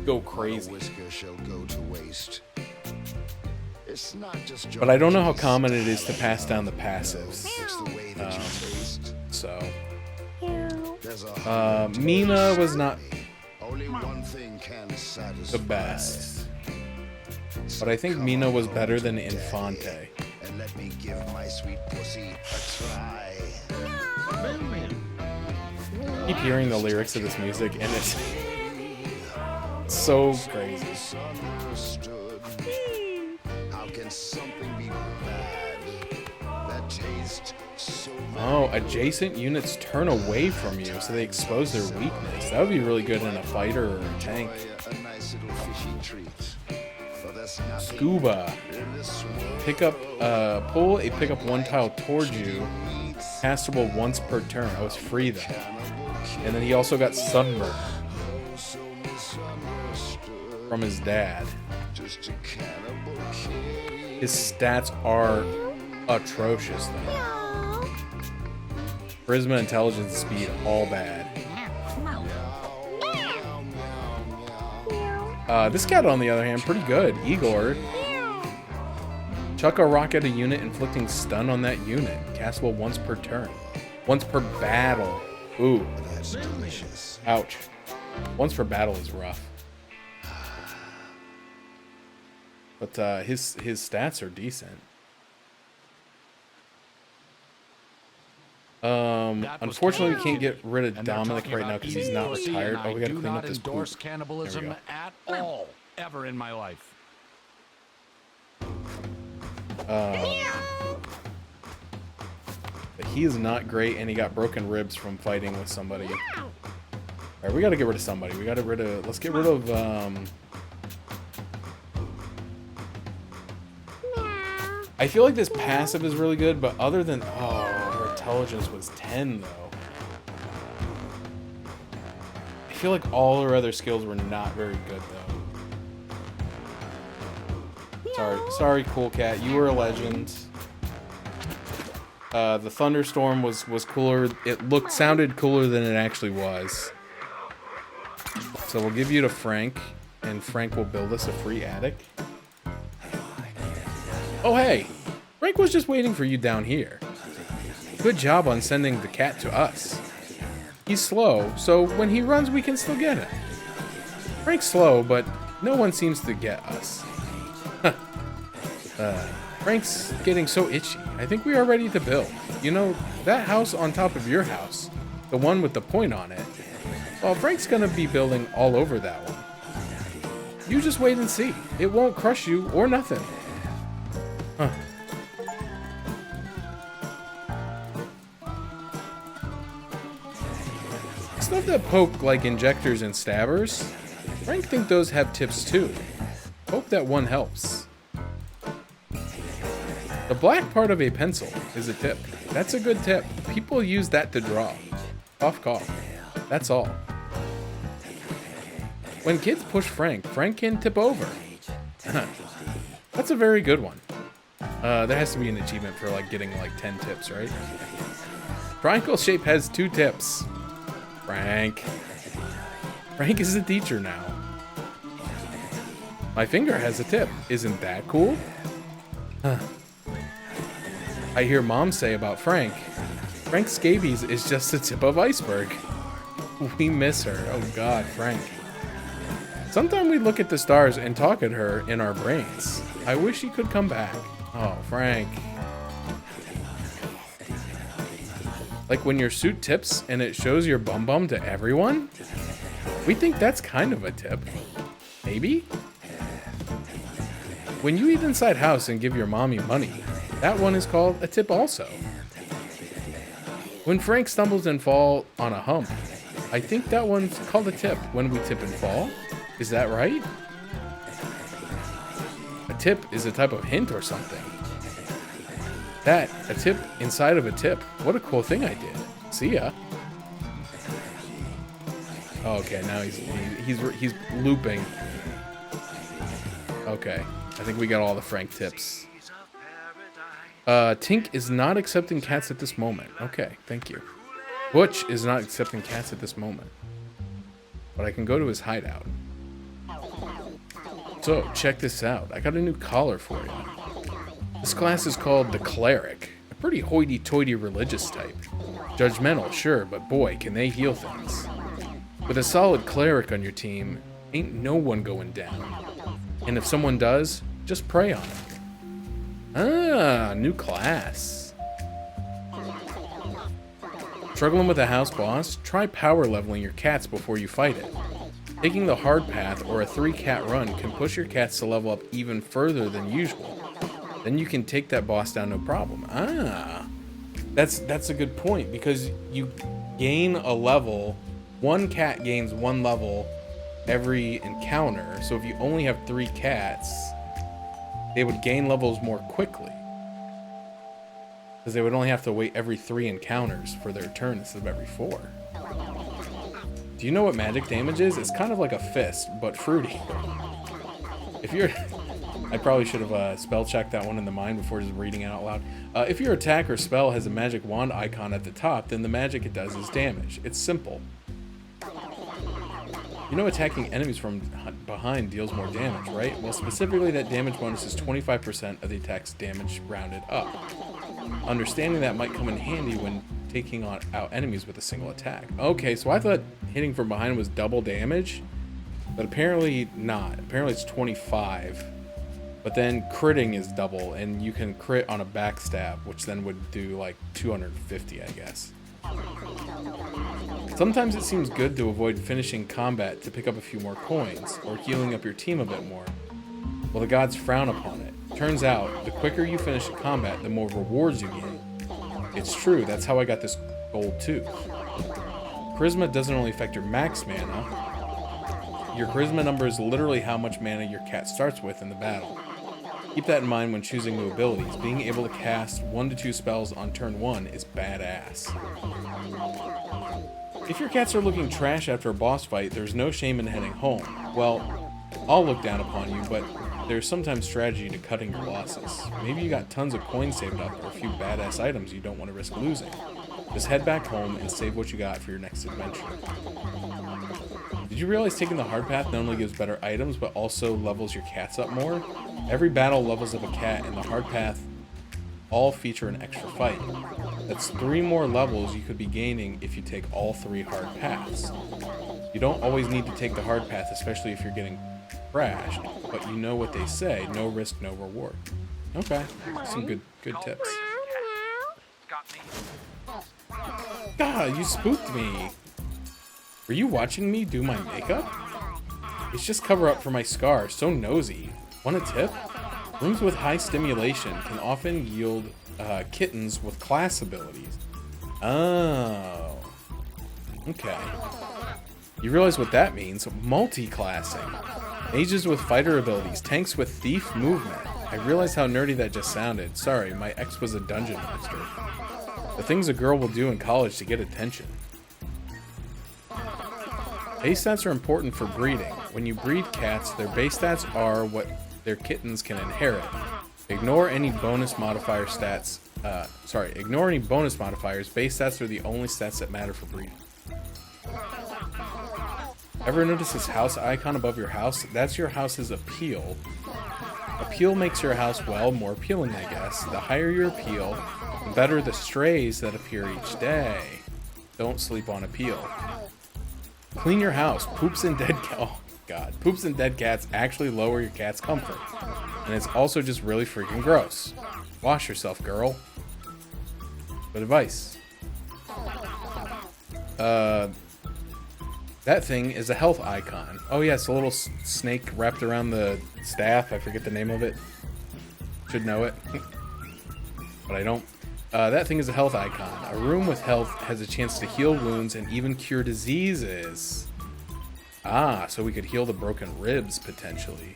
go crazy. But I don't know how common it is to pass down the passives. Mina was not the best, but I think Mina was better than Infante. And let me give my sweet pussy a try. I keep hearing the lyrics of this music, and it's so crazy. How can something be bad that tastes so Oh, adjacent units turn away from you, so they expose their weakness. That would be really good in a fighter or a tank. a nice little fishy treat? But there's nothing Scuba. in this world. Pick up, pull a pick up 1 tile towards you. Castable once per turn. Oh, it's free then. And then he also got Sunburn from his dad. Just a cannibal kid. His stats are atrocious though. Charisma, intelligence, speed, all bad. This cat, on the other hand, pretty good. Igor. Chuck a rock at a unit, inflicting stun on that unit. Castable once per turn. Once per battle. Ooh. That's delicious. Ouch. Once per battle is rough. But his stats are decent. Unfortunately, we can't get rid of Dominic right now because he's not retired. Oh, we gotta clean up this poop. endorse cannibalism at all, ever in my life. But he is not great, and he got broken ribs from fighting with somebody. All right, we gotta get rid of somebody. We gotta let's get rid of I feel like this passive is really good, but other than her intelligence was 10 though. I feel like all her other skills were not very good though. Sorry, cool cat. You were a legend. The thunderstorm was cooler. It sounded cooler than it actually was. So we'll give you to Frank, and Frank will build us a free attic. Oh hey, Frank was just waiting for you down here. Good job on sending the cat to us. He's slow, so when he runs we can still get him. Frank's slow, but no one seems to get us. Frank's getting so itchy. I think we are ready to build. You know, that house on top of your house, the one with the point on it, well, Frank's gonna be building all over that one. You just wait and see. It won't crush you or nothing. Huh. Stuff that poke like injectors and stabbers. Frank think those have tips too. Hope that one helps. The black part of a pencil is a tip. That's a good tip. People use that to draw. Cough, cough. That's all. When kids push Frank, Frank can tip over. That's a very good one. There has to be an achievement for like getting like 10 tips, right? Triangle shape has 2 tips. Frank is a teacher now. My finger has a tip. Isn't that cool? Huh. I hear Mom say about Frank. Frank scabies is just the tip of iceberg. We miss her. Oh God, Frank. Sometime we look at the stars and talk at her in our brains. I wish he could come back. Oh, Frank. Like when your suit tips and it shows your bum bum to everyone? We think that's kind of a tip. Maybe? When you eat inside house and give your mommy money, that one is called a tip also. When Frank stumbles and falls on a hump, I think that one's called a tip. When we tip and fall. Is that right? A tip is a type of hint or something. A tip inside of a tip. What a cool thing I did. See ya. Oh, okay, now he's looping. Okay, I think we got all the Frank tips. Tink is not accepting cats at this moment. Okay, thank you. Butch is not accepting cats at this moment. But I can go to his hideout. So, check this out. I got a new collar for you. This class is called the Cleric. A pretty hoity-toity religious type. Judgmental, sure, but boy, can they heal things. With a solid Cleric on your team, ain't no one going down. And if someone does, just pray on it. Ah, new class. Struggling with a house boss? Try power leveling your cats before you fight it. Taking the hard path or a 3-cat run can push your cats to level up even further than usual. Then you can take that boss down no problem. Ah, that's a good point, because you gain a level. One cat gains 1 level every encounter. So if you only have 3 cats, they would gain levels more quickly. Because they would only have to wait every 3 encounters for their turn instead of every 4. Do you know what magic damage is? It's kind of like a fist, but fruity. If you're... I probably should have spell checked that one in the mind before just reading it out loud. If your attack or spell has a magic wand icon at the top, then the magic it does is damage. It's simple. You know attacking enemies from behind deals more damage, right? Well, specifically that damage bonus is 25% of the attack's damage rounded up. Understanding that might come in handy when taking out enemies with a single attack. Okay, so I thought hitting from behind was double damage, but apparently not. Apparently it's 25. But then critting is double, and you can crit on a backstab, which then would do like 250, I guess. Sometimes it seems good to avoid finishing combat to pick up a few more coins, or healing up your team a bit more. Well, the gods frown upon it. Turns out, the quicker you finish a combat, the more rewards you gain. It's true, that's how I got this gold tooth. Charisma doesn't only affect your max mana. Your charisma number is literally how much mana your cat starts with in the battle. Keep that in mind when choosing new abilities. Being able to cast 1 to 2 spells on turn 1 is badass. If your cats are looking trash after a boss fight, there's no shame in heading home. Well, I'll look down upon you, but there's sometimes strategy to cutting your losses. Maybe you got tons of coins saved up or a few badass items you don't want to risk losing. Just head back home and save what you got for your next adventure. Did you realize taking the hard path not only gives better items, but also levels your cats up more? Every battle levels up a cat, and the hard path all feature an extra fight. That's 3 more levels you could be gaining if you take all 3 hard paths. You don't always need to take the hard path, especially if you're getting crashed, but you know what they say, no risk, no reward. Okay, some good tips. God, you spooked me. Were you watching me do my makeup? It's just cover up for my scar, so nosy. Want a tip? Rooms with high stimulation can often yield kittens with class abilities. Oh. Okay. You realize what that means? Multi-classing. Mages with fighter abilities, tanks with thief movement. I realized how nerdy that just sounded. Sorry, my ex was a dungeon master. The things a girl will do in college to get attention. Base stats are important for breeding. When you breed cats, their base stats are what their kittens can inherit. Ignore any bonus modifier stats. Ignore any bonus modifiers. Base stats are the only stats that matter for breeding. Ever notice this house icon above your house? That's your house's appeal. Appeal makes your house, well, more appealing, I guess. The higher your appeal, the better the strays that appear each day. Don't sleep on appeal. Clean your house. Poops and dead Poops and dead cats actually lower your cat's comfort. And it's also just really freaking gross. Wash yourself, girl. Good advice. That thing is a health icon. Oh yeah, it's a little snake wrapped around the staff. I forget the name of it. Should know it. But I don't. That thing is a health icon. A room with health has a chance to heal wounds and even cure diseases. Ah, so we could heal the broken ribs, potentially.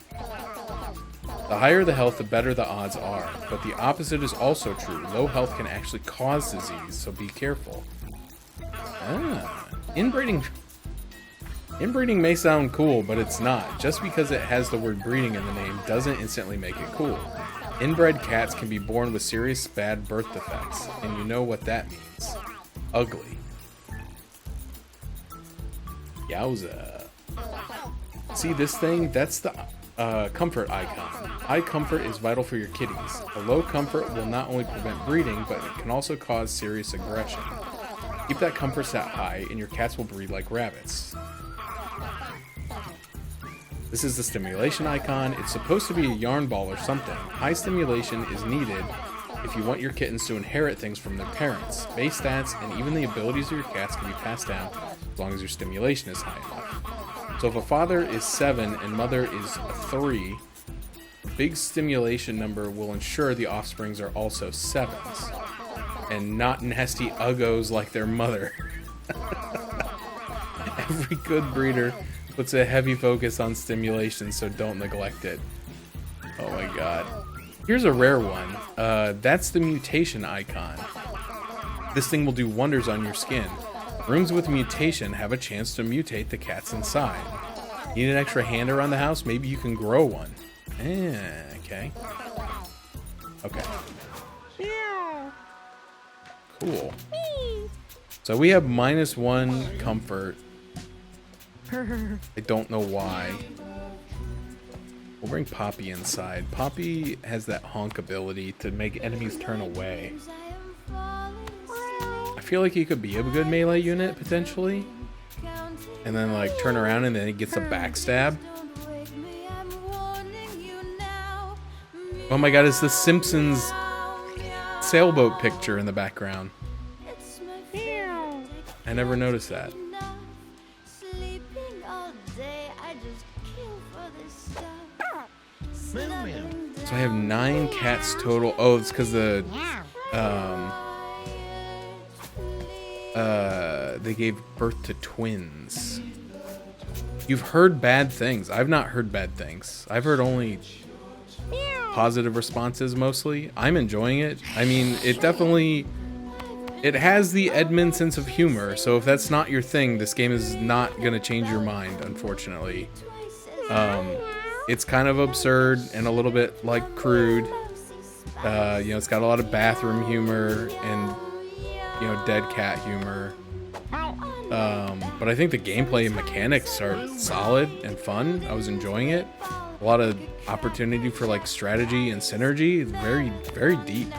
The higher the health, the better the odds are. But the opposite is also true. Low health can actually cause disease, so be careful. Ah, inbreeding... Inbreeding may sound cool, but it's not. Just because it has the word breeding in the name doesn't instantly make it cool. Inbred cats can be born with serious bad birth defects, and you know what that means. Ugly. Yowza. See this thing? That's the comfort icon. High comfort is vital for your kitties. A low comfort will not only prevent breeding, but it can also cause serious aggression. Keep that comfort set high, and your cats will breed like rabbits. This is the stimulation icon. It's supposed to be a yarn ball or something. High stimulation is needed if you want your kittens to inherit things from their parents. Base stats and even the abilities of your cats can be passed down as long as your stimulation is high enough. So if a father is 7 and mother is 3, a big stimulation number will ensure the offsprings are also 7s and not nasty uggos like their mother. Every good breeder puts a heavy focus on stimulation, so don't neglect it. Oh my god. Here's a rare one. That's the mutation icon. This thing will do wonders on your skin. Rooms with mutation have a chance to mutate the cats inside. Need an extra hand around the house? Maybe you can grow one. Okay. Okay. Cool. So we have -1 comfort. I don't know why. We'll bring Poppy inside. Poppy has that honk ability to make enemies turn away. I feel like he could be a good melee unit, potentially. And then, like, turn around and then he gets a backstab. Oh my god, it's the Simpsons sailboat picture in the background. I never noticed that. So I have 9 cats total. Oh, it's because they gave birth to twins. You've heard bad things. I've not heard bad things. I've heard only positive responses mostly. I'm enjoying it. I mean, it has the Edmund sense of humor. So if that's not your thing, this game is not gonna change your mind, unfortunately. It's kind of absurd and a little bit like crude. You know, it's got a lot of bathroom humor and, you know, dead cat humor. But I think the gameplay and mechanics are solid and fun. I was enjoying it. A lot of opportunity for like strategy and synergy. Very, very deep.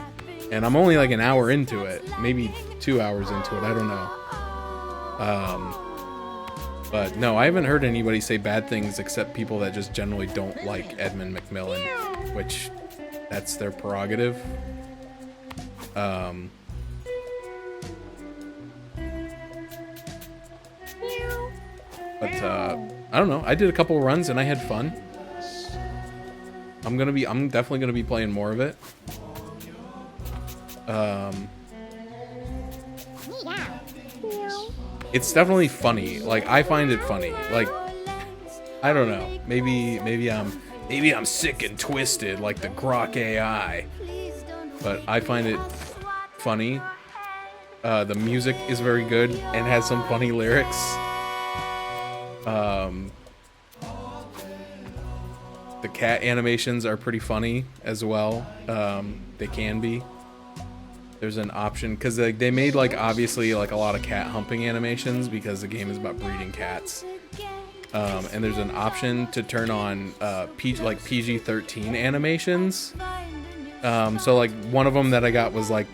And I'm only like an hour into it, maybe 2 hours into it. I don't know. But no, I haven't heard anybody say bad things except people that just generally don't like Edmund McMillen, which that's their prerogative. But I don't know. I did a couple runs and I had fun. I'm definitely gonna be playing more of it. It's definitely funny. Like, I find it funny. Like, I don't know. Maybe I'm sick and twisted like the Grok AI. But I find it funny. The music is very good and has some funny lyrics. The cat animations are pretty funny as well. They can be. There's an option because they made like obviously like a lot of cat humping animations because the game is about breeding cats. And there's an option to turn on PG-13 animations. So like one of them that I got was like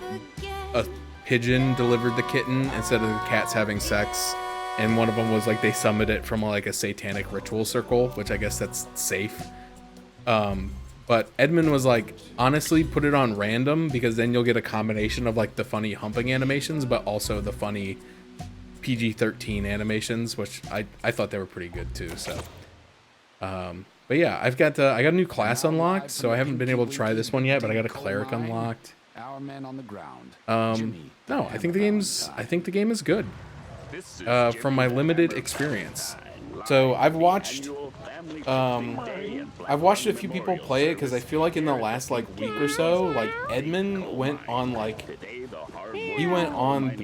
a pigeon delivered the kitten instead of the cats having sex, and one of them was like they summoned it from like a satanic ritual circle, which I guess that's safe. But Edmund was like, honestly, put it on random because then you'll get a combination of like the funny humping animations, but also the funny PG-13 animations, which I thought they were pretty good too. So, but yeah, I got a new class unlocked, so I haven't been able to try this one yet, but I got a cleric unlocked. Our man on the ground. No, I think the game is good. From my limited experience. So I've watched a few people play it because I feel like in the last like week or so, like Edmund went on the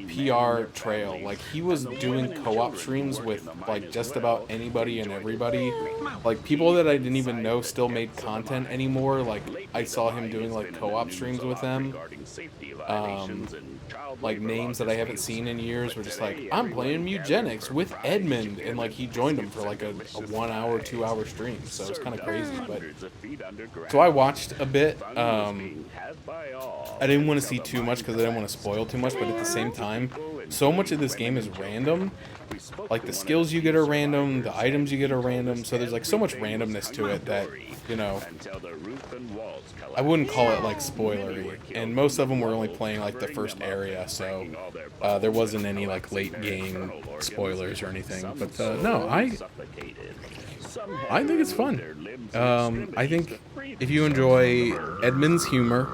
PR trail. Like he was doing co-op streams with like just about anybody and everybody. Like people that I didn't even know still made content anymore. Like I saw him doing like co-op streams with them. Like names that I haven't seen in years were just like, I'm playing Mewgenics with Edmund, and like he joined them for like a 1 hour, 2 hour stream. So it's kind of crazy. But so I watched a bit. I didn't want to see too much because I didn't want to spoil too much, but at the same time, so much of this game is random. Like the skills you get are random, the items you get are random, so there's like so much randomness to it that, you know, I wouldn't call it like spoilery. And most of them were only playing like the first area, so there wasn't any like late game spoilers or anything. But no, I think it's fun. I think if you enjoy Edmund's humor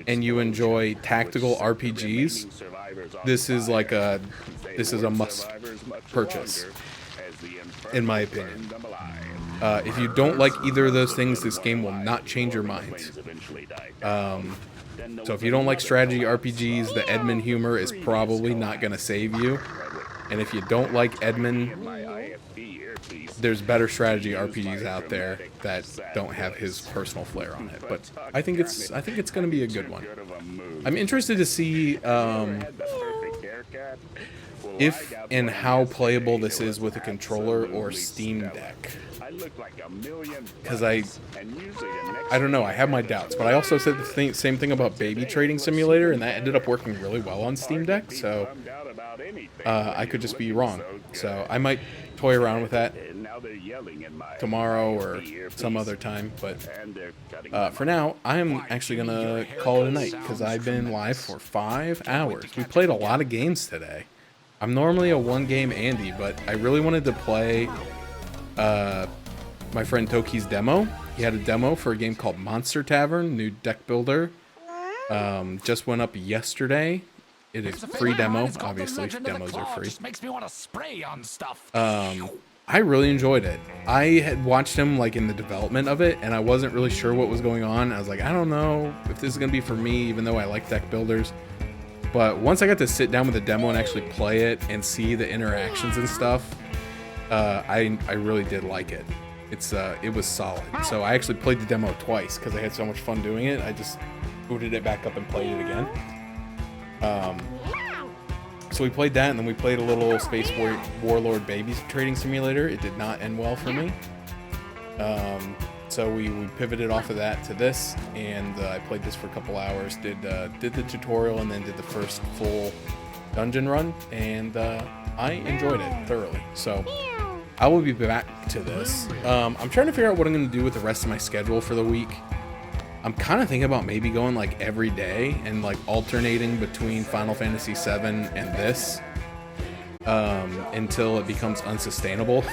and you enjoy tactical RPGs, this is a must purchase, in my opinion. If you don't like either of those things, this game will not change your mind. So if you don't like strategy RPGs, the Edmund humor is probably not going to save you. And if you don't like Edmund, there's better strategy RPGs out there that don't have his personal flair on it. But I think it's going to be a good one. I'm interested to see if and how playable this is with a controller or Steam Deck. Because I don't know, I have my doubts, but I also said the same thing about Baby Trading Simulator, and that ended up working really well on Steam Deck, so I could just be wrong. So I might toy around with that tomorrow or some other time, but for now, I'm actually going to call it a night, because I've been live for 5 hours. We played a lot of games today. I'm normally a one-game Andy, but I really wanted to play my friend Toki's demo. He had a demo for a game called Monster Tavern, new deck builder. Just went up yesterday. It is a free demo. Obviously, demos are free. Makes me want to spray on stuff. I really enjoyed it. I had watched him like in the development of it, and I wasn't really sure what was going on. I was like, I don't know if this is gonna be for me, even though I like deck builders. But once I got to sit down with the demo and actually play it and see the interactions and stuff, I really did like it. It was solid. So I actually played the demo twice because I had so much fun doing it. I just booted it back up and played it again. So we played that, and then we played a little Space Warlord Baby Trading Simulator. It did not end well for me. So we pivoted off of that to this, and I played this for a couple hours, did the tutorial, and then did the first full dungeon run, and I enjoyed it thoroughly. So I will be back to this. I'm trying to figure out what I'm going to do with the rest of my schedule for the week. I'm kind of thinking about maybe going like every day and like alternating between Final Fantasy VII and this until it becomes unsustainable.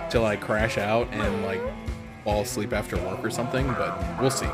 Till I crash out and like fall asleep after work or something, but we'll see.